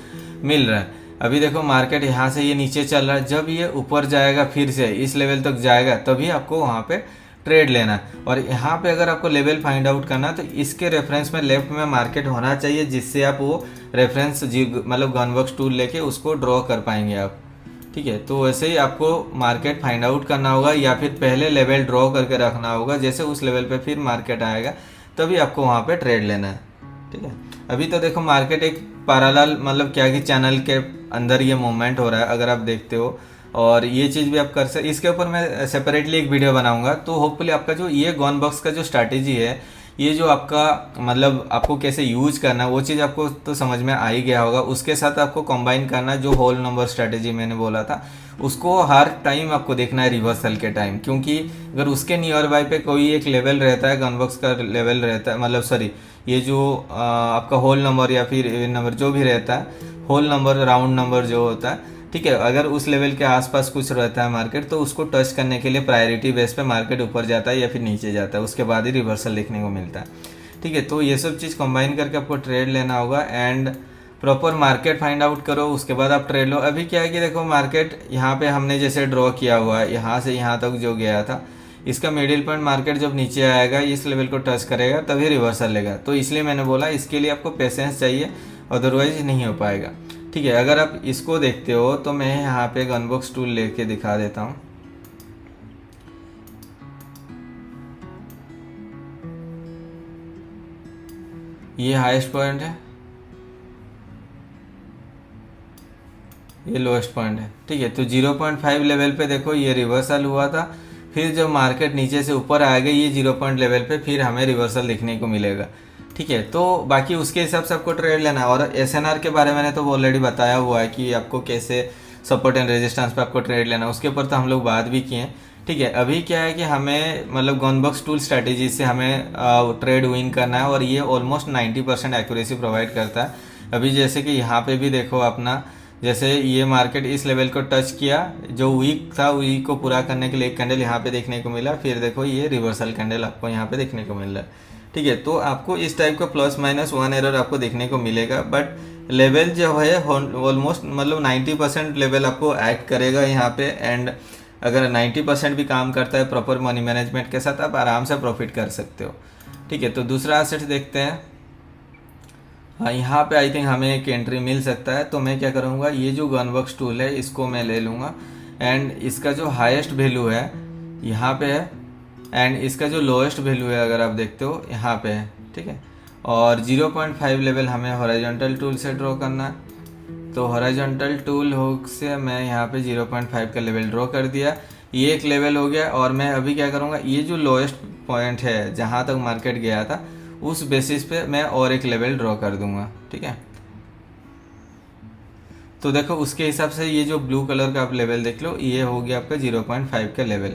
मिल रहा है। अभी देखो मार्केट यहाँ से ये नीचे चल रहा है, जब ये ऊपर जाएगा फिर से इस लेवल तक जाएगा तभी आपको वहाँ पे ट्रेड लेना है। और यहाँ पे अगर आपको लेवल फाइंड आउट करना है तो इसके रेफरेंस में लेफ्ट में मार्केट होना चाहिए, जिससे आप वो रेफरेंस मतलब गन बॉक्स टूल लेके उसको ड्रॉ कर पाएंगे आप, ठीक है। तो वैसे ही आपको मार्केट फाइंड आउट करना होगा या फिर पहले लेवल ड्रॉ करके रखना होगा, जैसे उस लेवल पे फिर मार्केट आएगा तभी आपको वहाँ पे ट्रेड लेना है, ठीक है। अभी तो देखो मार्केट एक पैरेलल मतलब क्या कि चैनल के अंदर ये मूवमेंट हो रहा है, अगर आप देखते हो। और ये चीज़ भी आप कर सकते, इसके ऊपर मैं सेपरेटली एक वीडियो बनाऊंगा। तो होपफुली आपका जो ये गन बॉक्स का जो स्ट्रैटेजी है, ये जो आपका मतलब आपको कैसे यूज करना है वो चीज़ आपको तो समझ में आ ही गया होगा। उसके साथ आपको कंबाइन करना है जो होल नंबर स्ट्रैटेजी मैंने बोला था, उसको हर टाइम आपको देखना है रिवर्सल के टाइम, क्योंकि अगर उसके नियर बाय पे कोई एक लेवल रहता है, गन बॉक्स का लेवल रहता है, मतलब सॉरी ये जो आपका होल नंबर या फिर इवन नंबर जो भी रहता है, होल नंबर राउंड नंबर जो होता है, ठीक है। अगर उस लेवल के आसपास कुछ रहता है मार्केट, तो उसको टच करने के लिए प्रायोरिटी बेस पे मार्केट ऊपर जाता है या फिर नीचे जाता है, उसके बाद ही रिवर्सल देखने को मिलता है, ठीक है। तो ये सब चीज़ कंबाइन करके आपको ट्रेड लेना होगा and proper market find out करो, उसके बाद आप ट्रेड लो। अभी क्या है कि देखो मार्केट यहाँ पे हमने जैसे ड्रॉ किया हुआ है, यहाँ से यहाँ तक जो गया था, इसका मिडिल पॉइंट मार्केट जब नीचे आएगा इस लेवल को टच करेगा तभी रिवर्सल लेगा। तो इसलिए मैंने बोला इसके लिए आपको पेशेंस चाहिए, अदरवाइज नहीं हो पाएगा, ठीक है। अगर आप इसको देखते हो तो मैं यहाँ पे गन बॉक्स टूल लेके दिखा देता हूँ। ये हाईएस्ट पॉइंट है, ये लोएस्ट पॉइंट है, ठीक है। तो 0.5 लेवल पे देखो ये रिवर्सल हुआ था, फिर जब मार्केट नीचे से ऊपर आएगा ये 0 पॉइंट लेवल पे फिर हमें रिवर्सल देखने को मिलेगा, ठीक है। तो बाकी उसके हिसाब से आपको ट्रेड लेना है। और एसएनआर के बारे में मैंने तो ऑलरेडी बताया हुआ है कि आपको कैसे सपोर्ट एंड रेजिस्टेंस पे आपको ट्रेड लेना है, उसके ऊपर तो हम लोग बात भी किए हैं, ठीक है। अभी क्या है कि हमें मतलब गॉनबॉक्स टूल स्ट्रैटेजी से हमें ट्रेड विन करना है और ये ऑलमोस्ट 90% एक्यूरेसी प्रोवाइड करता है। अभी जैसे कि यहाँ पे भी देखो अपना, जैसे ये मार्केट इस लेवल को टच किया, जो वीक था वीक को पूरा करने के लिए एक कैंडल यहाँ पे देखने को मिला, फिर देखो ये रिवर्सल कैंडल आपको यहाँ पे देखने को मिल रहा है, ठीक है। तो आपको इस टाइप का +-1 एरर आपको देखने को मिलेगा, बट लेवल जो है ऑलमोस्ट मतलब 90% लेवल आपको एक्ट करेगा यहाँ पे। एंड अगर 90% भी काम करता है प्रॉपर मनी मैनेजमेंट के साथ, आप आराम से प्रॉफिट कर सकते हो, ठीक है। तो दूसरा एसेट देखते हैं। हाँ, यहाँ पे आई थिंक हमें एक एंट्री मिल सकता है, तो मैं क्या करूँगा, ये जो गनवर्क्स टूल है इसको मैं ले लूँगा एंड इसका जो हाईएस्ट वैल्यू है यहाँ पे है एंड इसका जो लोएस्ट वैल्यू है अगर आप देखते हो यहाँ पे है, ठीक है। और 0.5 लेवल हमें हॉरिजॉन्टल टूल से ड्रॉ करना है, तो हॉरिजॉन्टल टूल हुक से मैं यहाँ पे 0.5 का लेवल ड्रॉ कर दिया, ये एक लेवल हो गया। और मैं अभी क्या करूँगा, ये जो लोएस्ट पॉइंट है जहाँ तक मार्केट गया था उस बेसिस पे मैं और एक लेवल ड्रॉ कर दूंगा, ठीक है। तो देखो उसके हिसाब से ये जो ब्लू कलर का आप लेवल देख लो, ये हो गया आपका 0.5 का लेवल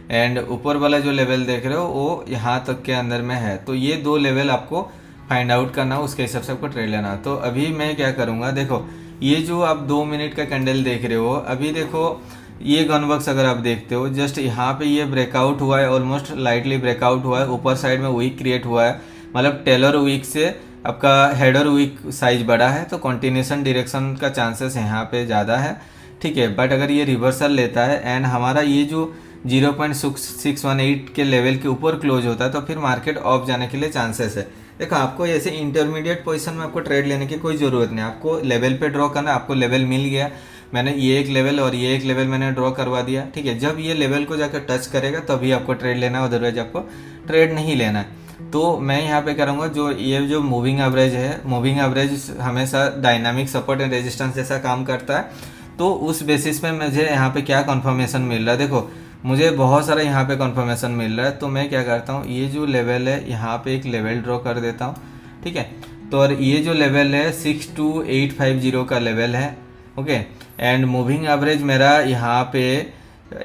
एंड ऊपर वाला जो लेवल देख रहे हो वो यहाँ तक के अंदर में है। तो ये 2 लेवल आपको फाइंड आउट करना है, उसके हिसाब से आपको ट्रेड लेना। तो अभी मैं क्या करूँगा, देखो ये जो आप 2 मिनट का कैंडल देख रहे हो, अभी देखो ये गनवर्क्स अगर आप देखते हो जस्ट यहाँ पे ये ब्रेकआउट हुआ है, ऑलमोस्ट लाइटली ब्रेकआउट हुआ है, ऊपर साइड में वीक क्रिएट हुआ है, मतलब टेलर वीक से आपका हेडर वीक साइज बड़ा है, तो कंटिन्यूशन डायरेक्शन का चांसेस यहाँ पे ज़्यादा है, ठीक है। बट अगर ये रिवर्सल लेता है एंड हमारा ये जो 0.618 के लेवल के ऊपर क्लोज होता है तो फिर मार्केट ऑफ जाने के लिए चांसेस है। देखो आपको ऐसे इंटरमीडिएट पोजीशन में आपको ट्रेड लेने की कोई ज़रूरत नहीं, आपको लेवल पे ड्रॉ करना। आपको लेवल मिल गया, मैंने ये एक लेवल और ये एक लेवल मैंने ड्रॉ करवा दिया, ठीक है। जब ये लेवल को जाकर टच करेगा तभी आपको ट्रेड लेना है, अदरवाइज आपको ट्रेड नहीं लेना है। तो मैं यहाँ पे करूँगा, जो ये जो मूविंग एवरेज है, मूविंग एवरेज हमेशा डायनामिक सपोर्ट एंड रेजिस्टेंस जैसा काम करता है। तो उस बेसिस पे मुझे यहाँ पे क्या कंफर्मेशन मिल रहा है, देखो मुझे बहुत सारा यहाँ पे कंफर्मेशन मिल रहा है। तो मैं क्या करता हूँ, ये जो लेवल है यहाँ पे एक लेवल ड्रॉ कर देता हूँ, ठीक है। तो और ये जो लेवल है 62850 का लेवल है, ओके। एंड मूविंग एवरेज मेरा यहाँ पे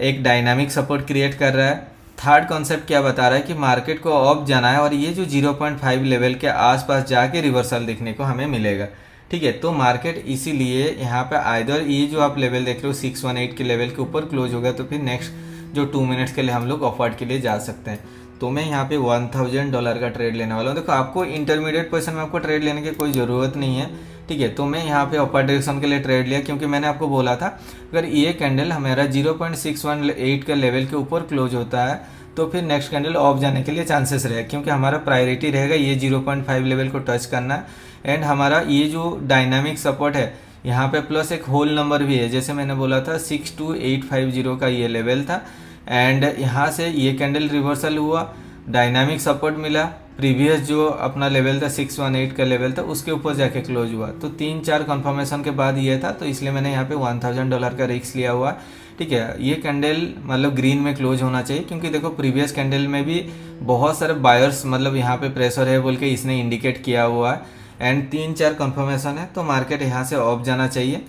एक डायनामिक सपोर्ट क्रिएट कर रहा है। थर्ड कॉन्सेप्ट क्या बता रहा है कि मार्केट को ऑफ जाना है और ये जो 0.5 लेवल के आसपास जाके रिवर्सल देखने को हमें मिलेगा, ठीक है। तो मार्केट इसीलिए यहाँ पे आइदर ये जो आप लेवल देख रहे हो 618 के लेवल के ऊपर क्लोज होगा तो फिर नेक्स्ट जो 2 मिनट्स के लिए हम लोग ऑफवर्ड के लिए जा सकते हैं। तो मैं यहाँ पे $1000 का ट्रेड लेने वाला हूँ। देखो आपको इंटरमीडिएट पोजीशन में आपको ट्रेड लेने की कोई ज़रूरत नहीं है, ठीक है। तो मैं यहाँ पे अपर डायरेक्शन के लिए ट्रेड लिया, क्योंकि मैंने आपको बोला था अगर ये कैंडल हमारा 0.618 के लेवल के ऊपर क्लोज होता है तो फिर नेक्स्ट कैंडल ऑफ जाने के लिए चांसेस रहे, क्योंकि हमारा प्रायोरिटी रहेगा ये 0.5 लेवल को टच करना। एंड हमारा ये जो डायनामिक सपोर्ट है यहाँ पे प्लस एक होल नंबर भी है, जैसे मैंने बोला था 62850 का ये लेवल था। एंड यहाँ से ये कैंडल रिवर्सल हुआ, डायनामिक सपोर्ट मिला, प्रीवियस जो अपना लेवल था 618 का लेवल था उसके ऊपर जाके क्लोज हुआ। तो 3-4 कंफर्मेशन के बाद ये था, तो इसलिए मैंने यहाँ पे $1000 का रिस्क लिया हुआ, ठीक है। ये कैंडल मतलब ग्रीन में क्लोज होना चाहिए, क्योंकि देखो प्रीवियस कैंडल में भी बहुत सारे बायर्स मतलब यहाँ पे प्रेशर है बोल के इसने इंडिकेट किया हुआ है। एंड 3-4 कंफर्मेशन है, तो मार्केट यहाँ से ऑफ जाना चाहिए।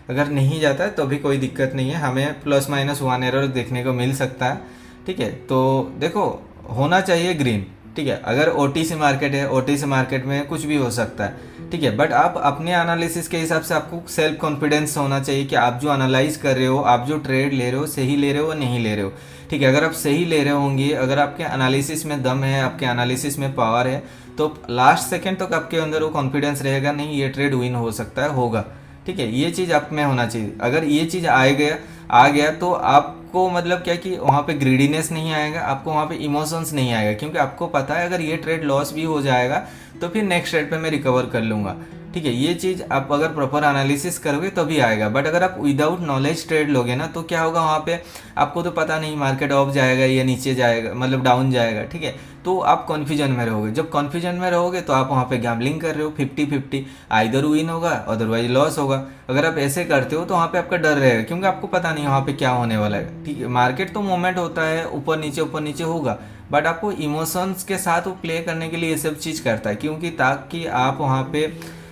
अगर नहीं जाता है तो भी कोई दिक्कत नहीं है, हमें +-1 एरर देखने को मिल सकता है, ठीक है। तो देखो होना चाहिए ग्रीन, ठीक है। अगर OTC मार्केट है, OTC मार्केट में कुछ भी हो सकता है, ठीक है। बट आप अपने एनालिसिस के हिसाब से आपको सेल्फ कॉन्फिडेंस होना चाहिए कि आप जो एनालाइज कर रहे हो, आप जो ट्रेड ले रहे हो सही ले रहे हो नहीं ले रहे हो, ठीक है। अगर आप सही ले रहे होंगे, अगर आपके एनालिसिस में दम है, आपके एनालिसिस में पावर है, तो लास्ट सेकेंड तक आपके अंदर वो कॉन्फिडेंस रहेगा, नहीं ये ट्रेड विन हो सकता है, होगा, ठीक है। ये चीज़ आप में होना चाहिए। अगर ये चीज़ आ गया तो आपको मतलब क्या कि वहाँ पे ग्रीडीनेस नहीं आएगा, आपको वहाँ पे इमोशंस नहीं आएगा, क्योंकि आपको पता है अगर ये ट्रेड लॉस भी हो जाएगा तो फिर नेक्स्ट ट्रेड पे मैं रिकवर कर लूँगा, ठीक है, ये चीज़ आप अगर प्रॉपर एनालिसिस करोगे तभी आएगा। बट अगर आप विदाउट नॉलेज ट्रेड लोगे ना तो क्या होगा, वहाँ पे आपको तो पता नहीं मार्केट अप जाएगा या नीचे जाएगा, मतलब डाउन जाएगा। ठीक है, तो आप कन्फ्यूजन में रहोगे। जब कन्फ्यूजन में रहोगे तो आप वहाँ पे गैम्बलिंग कर रहे हो 50-50, आइदर विन होगा अदरवाइज लॉस होगा। अगर आप ऐसे करते हो तो वहाँ पे आपका डर रहेगा, क्योंकि आपको पता नहीं वहाँ पे क्या होने वाला है। ठीक है, मार्केट तो मूवमेंट होता है, ऊपर नीचे होगा, बट आपको इमोशंस के साथ वो प्ले करने के लिए ये सब चीज़ करता है, क्योंकि ताकि आप वहाँ पे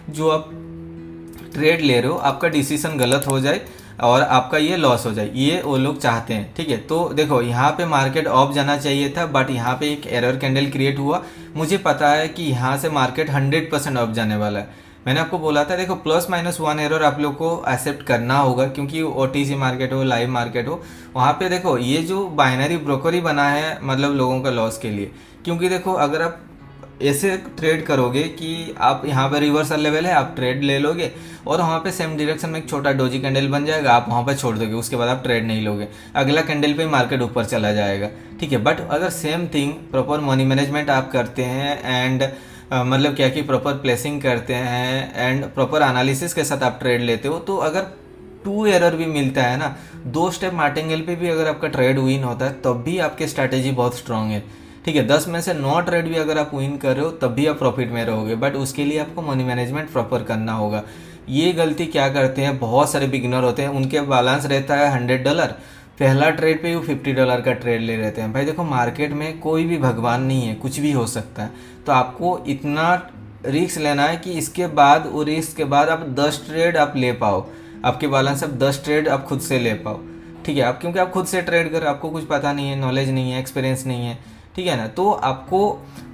जो आप ट्रेड ले रहे हो आपका डिसीजन गलत हो जाए और आपका ये लॉस हो जाए, ये वो लोग चाहते हैं। ठीक है, तो देखो यहाँ पे मार्केट ऑफ जाना चाहिए था, बट यहाँ पे एक एरर कैंडल क्रिएट हुआ। मुझे पता है कि यहाँ से मार्केट 100% ऑफ जाने वाला है। मैंने आपको बोला था, देखो +-1 एरर आप लोग को एक्सेप्ट करना होगा, क्योंकि ओटीसी मार्केट हो, लाइव मार्केट हो, वहाँ पे देखो ये जो बाइनरी ब्रोकर ही बना है मतलब लोगों का लॉस के लिए। क्योंकि देखो अगर आप ऐसे ट्रेड करोगे कि आप यहाँ पे रिवर्सल लेवल है, आप ट्रेड ले लोगे और वहाँ पे सेम डायरेक्शन में एक छोटा डोजी कैंडल बन जाएगा, आप वहाँ पे छोड़ दोगे, उसके बाद आप ट्रेड नहीं लोगे, अगला कैंडल पे मार्केट ऊपर चला जाएगा। ठीक है, बट अगर same thing proper money management आप करते हैं एंड मतलब क्या कि प्रॉपर प्लेसिंग करते हैं एंड प्रॉपर एनालिसिस के साथ आप ट्रेड लेते हो, तो अगर 2 एरर भी मिलता है ना, 2 स्टेप मार्टिंगेल पे भी अगर आपका ट्रेड विन होता है तब भी आपकी स्ट्रैटेजी बहुत स्ट्रांग है। ठीक है, 10 में से 9 ट्रेड भी अगर आप विन कर रहे हो तब भी आप प्रॉफिट में रहोगे, बट उसके लिए आपको मनी मैनेजमेंट प्रॉपर करना होगा। ये गलती क्या करते हैं बहुत सारे बिगिनर होते हैं, उनके बैलेंस रहता है $100, पहला ट्रेड पे वो $50 का ट्रेड ले लेते हैं। भाई देखो मार्केट में कोई भी भगवान नहीं है, कुछ भी हो सकता है, तो आपको इतना रिस्क लेना है कि इसके बाद वो रिस्क के बाद आप 10 ट्रेड आप ले पाओ, आपके बैलेंस आप 10 ट्रेड आप खुद से ले पाओ। ठीक है, आप क्योंकि आप खुद से ट्रेड कर, आपको कुछ पता नहीं है, नॉलेज नहीं है, एक्सपीरियंस नहीं है। ठीक है ना, तो आपको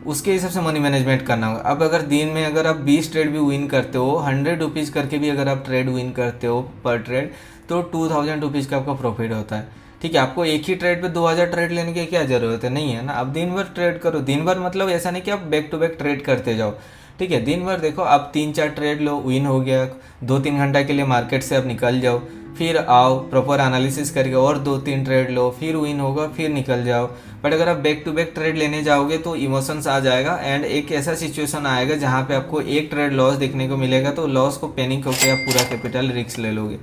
उसके हिसाब से मनी मैनेजमेंट करना होगा। अब अगर दिन में अगर आप 20 ट्रेड भी विन करते हो, 100 रुपीज़ करके भी अगर आप ट्रेड विन करते हो पर ट्रेड, तो 2000 रुपीज़ का आपका प्रॉफिट होता है। ठीक है, आपको एक ही ट्रेड पे 2000 ट्रेड लेने की क्या ज़रूरत है, नहीं है ना। आप दिन भर ट्रेड करो, दिन भर मतलब ऐसा नहीं कि आप बैक टू बैक ट्रेड करते जाओ। ठीक है, दिन भर देखो आप 3-4 ट्रेड लो, विन हो गया, 2-3 घंटा के लिए मार्केट से आप निकल जाओ, फिर आओ प्रॉपर एनालिसिस करके और 2-3 ट्रेड लो, फिर विन होगा, फिर निकल जाओ। बट अगर आप बैक टू बैक ट्रेड लेने जाओगे तो इमोशंस आ जाएगा एंड एक ऐसा सिचुएशन आएगा जहाँ पे आपको एक ट्रेड लॉस देखने को मिलेगा, तो लॉस को पैनिक होकर आप पूरा कैपिटल रिस्क ले लोगे।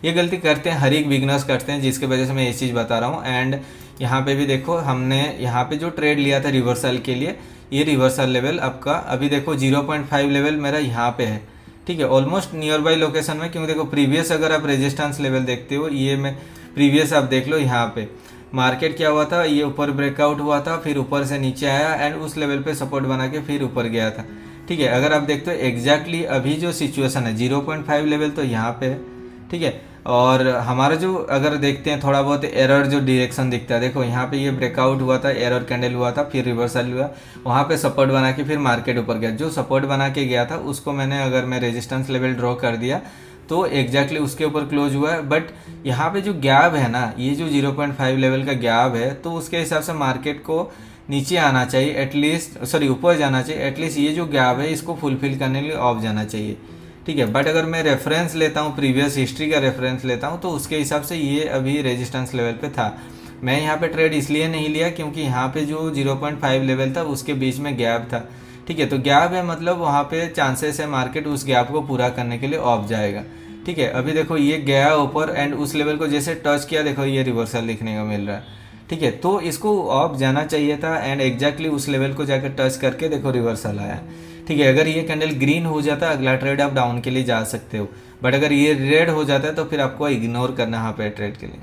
ये गलती करते हैं, हर एक बिगनर्स करते हैं, जिसके वजह से मैं ये चीज़ बता रहा हूँ। एंड यहाँ पे भी देखो हमने यहाँ पे जो ट्रेड लिया था रिवर्सल के लिए, ये रिवर्सल लेवल आपका अभी देखो 0.5 लेवल मेरा यहाँ पे है। ठीक है, ऑलमोस्ट नियर बाई लोकेशन में, क्योंकि देखो प्रीवियस अगर आप रेजिस्टेंस लेवल देखते हो, ये मैं प्रीवियस आप देख लो, यहाँ पे मार्केट क्या हुआ था, ये ऊपर ब्रेकआउट हुआ था, फिर ऊपर से नीचे आया एंड उस लेवल पे सपोर्ट बना के फिर ऊपर गया था। ठीक है, अगर आप देखते हो एग्जैक्टली अभी जो सिचुएशन है 0.5 लेवल तो यहाँ पे है। ठीक है, और हमारा जो अगर देखते हैं थोड़ा बहुत एरर जो डायरेक्शन दिखता है, देखो यहाँ पे ये ब्रेकआउट हुआ था, एरर कैंडल हुआ था, फिर रिवर्सल हुआ, वहाँ पे सपोर्ट बना के फिर मार्केट ऊपर गया। जो सपोर्ट बना के गया था उसको मैंने अगर मैं रेजिस्टेंस लेवल ड्रॉ कर दिया तो एग्जैक्टली उसके ऊपर क्लोज हुआ है। बट यहाँ पे जो गैप है ना, ये जो 0.5 लेवल का गैप है, तो उसके हिसाब से मार्केट को नीचे आना चाहिए एटलीस्ट, सॉरी ऊपर जाना चाहिए एटलीस्ट। ये जो गैप है इसको फुलफिल करने के लिए ऑफ जाना चाहिए। ठीक है, बट अगर मैं रेफरेंस लेता हूँ, प्रीवियस हिस्ट्री का रेफरेंस लेता हूँ, तो उसके हिसाब से ये अभी रेजिस्टेंस लेवल पे था। मैं यहाँ पे ट्रेड इसलिए नहीं लिया क्योंकि यहाँ पे जो 0.5 लेवल था उसके बीच में गैप था। ठीक है, तो गैप है मतलब वहाँ पे चांसेस है मार्केट उस गैप को पूरा करने के लिए ऑफ जाएगा। ठीक है, अभी देखो ये गया ऊपर एंड उस लेवल को जैसे टच किया, देखो ये रिवर्सल देखने को मिल रहा है। ठीक है, तो इसको ऑफ जाना चाहिए था एंड एग्जैक्टली उस लेवल को जाकर टच करके देखो रिवर्सल आया। ठीक है, अगर ये कैंडल ग्रीन हो जाता है अगला ट्रेड आप डाउन के लिए जा सकते हो, बट अगर ये रेड हो जाता है तो फिर आपको इग्नोर करना है यहाँ पे ट्रेड के लिए।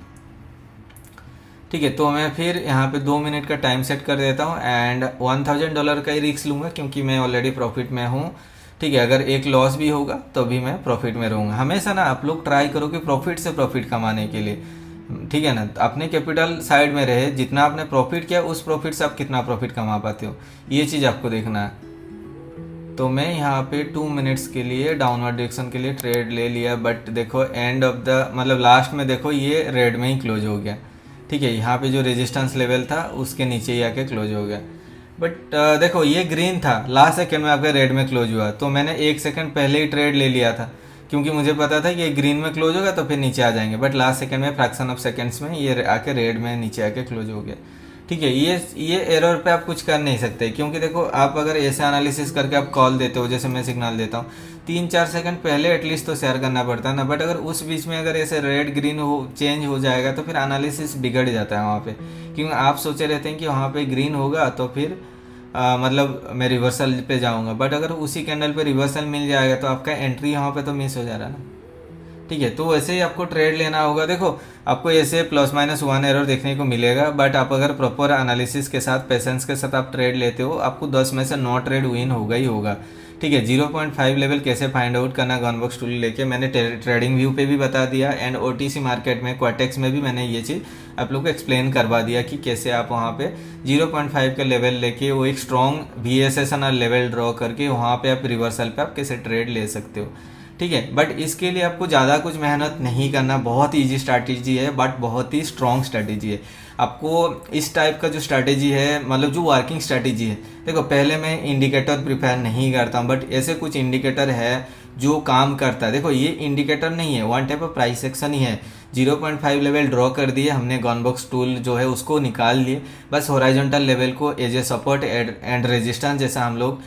ठीक है, तो मैं फिर यहाँ पे 2 मिनट का टाइम सेट कर देता हूँ एंड $1000 का ही रिस्क लूँगा क्योंकि मैं ऑलरेडी प्रॉफिट में हूँ। ठीक है, अगर एक लॉस भी होगा तो भी मैं प्रॉफिट में रहूँगा। हमेशा ना आप लोग ट्राई करो कि प्रॉफिट से प्रॉफिट कमाने के लिए, ठीक है ना, अपने कैपिटल साइड में रहे, जितना आपने प्रॉफिट किया उस प्रॉफिट से आप कितना प्रॉफिट कमा पाते हो, ये चीज़ आपको देखना है। तो मैं यहाँ पे 2 मिनट्स के लिए डाउनवर्ड डायरेक्शन के लिए ट्रेड ले लिया, बट देखो एंड ऑफ द मतलब लास्ट में देखो ये रेड में ही क्लोज हो गया। ठीक है, यहाँ पे जो रेजिस्टेंस लेवल था उसके नीचे ही आके क्लोज हो गया। बट देखो ये ग्रीन था, लास्ट सेकंड में आपका रेड में क्लोज हुआ, तो मैंने 1 सेकंड पहले ही ट्रेड ले लिया था क्योंकि मुझे पता था कि ये ग्रीन में क्लोज होगा तो फिर नीचे आ जाएंगे, बट लास्ट सेकंड में फ्रैक्शन ऑफ सेकंड्स में ये आके रेड में नीचे आके क्लोज हो गया। ठीक है, ये एरर पे आप कुछ कर नहीं सकते, क्योंकि देखो आप अगर ऐसे एनालिसिस करके आप कॉल देते हो, जैसे मैं सिग्नल देता हूँ 3-4 सेकंड पहले एटलीस्ट तो शेयर करना पड़ता है ना, बट अगर उस बीच में अगर ऐसे रेड ग्रीन हो चेंज हो जाएगा तो फिर एनालिसिस बिगड़ जाता है वहाँ पे, क्योंकि आप सोचे रहते हैं कि वहाँ पे ग्रीन होगा तो फिर मतलब मैं रिवर्सल पे जाऊँगा, बट अगर उसी कैंडल पे रिवर्सल मिल जाएगा तो आपका एंट्री यहाँ पे तो मिस हो जा रहा है ना। ठीक है, तो वैसे ही आपको ट्रेड लेना होगा। देखो आपको ऐसे +-1 एरर देखने को मिलेगा, बट आप अगर प्रॉपर एनालिसिस के साथ पेशेंस के साथ आप ट्रेड लेते हो, आपको 10 में से 9 ट्रेड विन होगा ही होगा। ठीक है, 0.5 लेवल कैसे फाइंड आउट करना गनबॉक्स टूल लेके मैंने ट्रेडिंग व्यू पे भी बता दिया, एंड OTC मार्केट में क्वाटेक्स में भी मैंने ये चीज़ आप लोग को एक्सप्लेन करवा दिया कि कैसे आप वहाँ पे 0.5 का लेवल लेके वो एक स्ट्रॉन्ग VSSN लेवल ड्रॉ करके वहाँ पे आप रिवर्सल पे आप कैसे ट्रेड ले सकते हो। ठीक है, बट इसके लिए आपको ज़्यादा कुछ मेहनत नहीं करना, बहुत ईजी स्ट्रैटेजी है, बट बहुत ही स्ट्रॉन्ग स्ट्रैटेजी है। आपको इस टाइप का जो स्ट्रैटेजी है, मतलब जो वर्किंग स्ट्रैटेजी है, देखो पहले मैं इंडिकेटर प्रिपेयर नहीं करता हूँ, बट ऐसे कुछ इंडिकेटर है जो काम करता है। देखो ये इंडिकेटर नहीं है, one type of price action ही है। 0.5 लेवल ड्रॉ कर दिए हमने, गनबॉक्स टूल जो है उसको निकाल लिए, बस हॉरिजॉन्टल लेवल को as a support and resistance जैसा हम लोग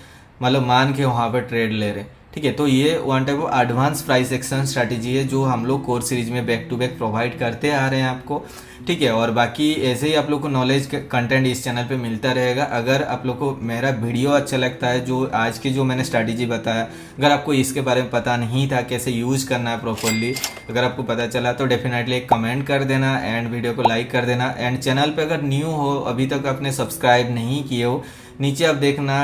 मतलब मान के वहाँ पे ट्रेड ले रहे हैं। ठीक है, तो ये one type of advance price action strategy है जो हम लोग कोर्स सीरीज में बैक टू बैक प्रोवाइड करते आ रहे हैं आपको। ठीक है, और बाकी ऐसे ही आप लोग को नॉलेज कंटेंट इस चैनल पे मिलता रहेगा। अगर आप लोग को मेरा वीडियो अच्छा लगता है, जो आज की जो मैंने स्ट्रैटेजी बताया, अगर आपको इसके बारे में पता नहीं था कैसे यूज करना है प्रॉपरली, अगर आपको पता चला तो डेफिनेटली एक कमेंट कर देना एंड वीडियो को लाइक कर देना। एंड चैनल पे अगर न्यू हो, अभी तक आपने सब्सक्राइब नहीं किए हो, नीचे आप देखना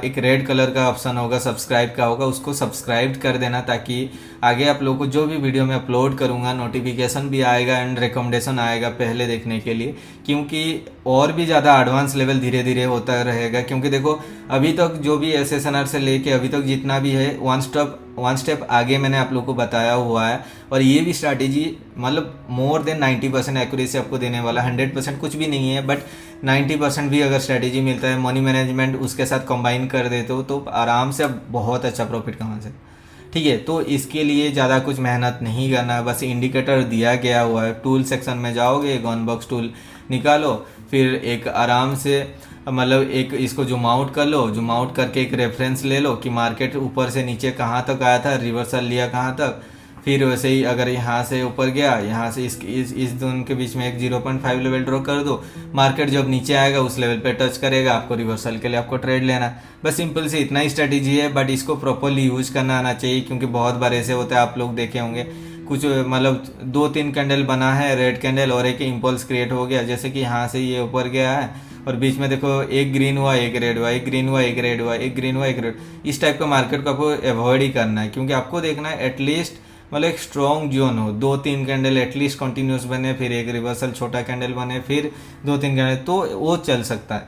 एक रेड कलर का ऑप्शन होगा, सब्सक्राइब का होगा, उसको सब्सक्राइब कर देना, ताकि आगे आप लोगों को जो भी वीडियो मैं अपलोड करूंगा नोटिफिकेशन भी आएगा एंड रिकमेंडेशन आएगा पहले देखने के लिए, क्योंकि और भी ज़्यादा एडवांस लेवल धीरे धीरे होता रहेगा। क्योंकि देखो अभी तक जो भी SSNR से लेके अभी तक जितना भी है वन स्टेप आगे मैंने आप लोग को बताया हुआ है, और ये भी स्ट्रैटेजी मतलब मोर देन 90% एक्यूरेसी आपको देने वाला। 100% कुछ भी नहीं है, बट 90% भी अगर स्ट्रैटेजी मिलता है, मनी मैनेजमेंट उसके साथ कंबाइन कर देते हो तो आराम से आप बहुत अच्छा प्रॉफिट कमा सकते। ठीक है, तो इसके लिए ज़्यादा कुछ मेहनत नहीं करना, बस इंडिकेटर दिया गया हुआ है, टूल सेक्शन में जाओगे, गनबॉक्स टूल निकालो, फिर एक आराम से मतलब एक इसको जूम आउट कर लो, जूम आउट करके एक रेफरेंस ले लो कि मार्केट ऊपर से नीचे कहाँ तक आया था, रिवर्सल लिया कहाँ तक, फिर वैसे ही अगर यहाँ से ऊपर गया, यहाँ से इस दोनों के बीच में एक 0.5 लेवल ड्रॉ कर दो, मार्केट जब नीचे आएगा उस लेवल पे टच करेगा, आपको रिवर्सल के लिए आपको ट्रेड लेना। बस सिंपल से इतना ही स्ट्रैटेजी है, बट इसको प्रॉपरली यूज करना आना चाहिए, क्योंकि बहुत बार ऐसे होता है, आप लोग देखे होंगे कुछ मतलब 2-3 कैंडल बना है रेड कैंडल और एक इम्पल्स क्रिएट हो गया, जैसे कि यहाँ से ये ऊपर गया है और बीच में देखो एक ग्रीन हुआ, एक रेड हुआ, एक ग्रीन हुआ, एक रेड हुआ, एक ग्रीन हुआ, एक रेड। इस टाइप का मार्केट को आपको अवॉइड ही करना है, क्योंकि आपको देखना है एटलीस्ट मतलब एक स्ट्रॉन्ग जोन हो, 2-3 कैंडल एटलीस्ट कंटिन्यूस बने, फिर एक रिवर्सल छोटा कैंडल बने, फिर 2-3 कैंडल, तो वो चल सकता है।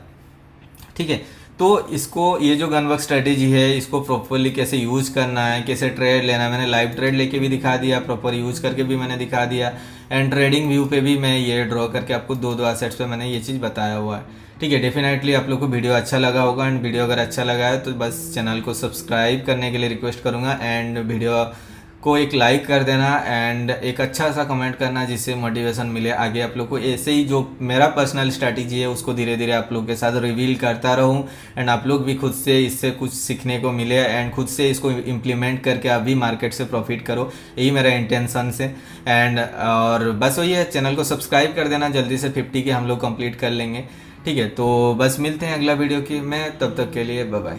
ठीक है, तो इसको ये जो गनबॉक्स स्ट्रेटेजी है इसको प्रॉपरली कैसे यूज करना है, कैसे ट्रेड लेना है, मैंने लाइव ट्रेड लेके भी दिखा दिया, प्रॉपर यूज करके भी मैंने दिखा दिया, एंड ट्रेडिंग व्यू पे भी मैं ये ड्रॉ करके आपको 2 असेट्स पे मैंने ये चीज़ बताया हुआ है। ठीक है, डेफिनेटली आप लोग को वीडियो अच्छा लगा होगा, एंड वीडियो अगर अच्छा लगा है तो बस चैनल को सब्सक्राइब करने के लिए रिक्वेस्ट करूँगा, एंड वीडियो को एक लाइक कर देना एंड एक अच्छा सा कमेंट करना, जिससे मोटिवेशन मिले आगे आप लोग को। ऐसे ही जो मेरा पर्सनल स्ट्रैटेजी है उसको धीरे धीरे आप लोग के साथ रिवील करता रहूं, एंड आप लोग भी खुद से इससे कुछ सीखने को मिले, एंड खुद से इसको इम्प्लीमेंट करके आप भी मार्केट से प्रॉफिट करो, यही मेरा इंटेंशन से। एंड और बस वही है, चैनल को सब्सक्राइब कर देना, जल्दी से 50 के हम लोग कंप्लीट कर लेंगे। ठीक है, तो बस मिलते हैं अगला वीडियो की में, तब तक के लिए बाय बाय।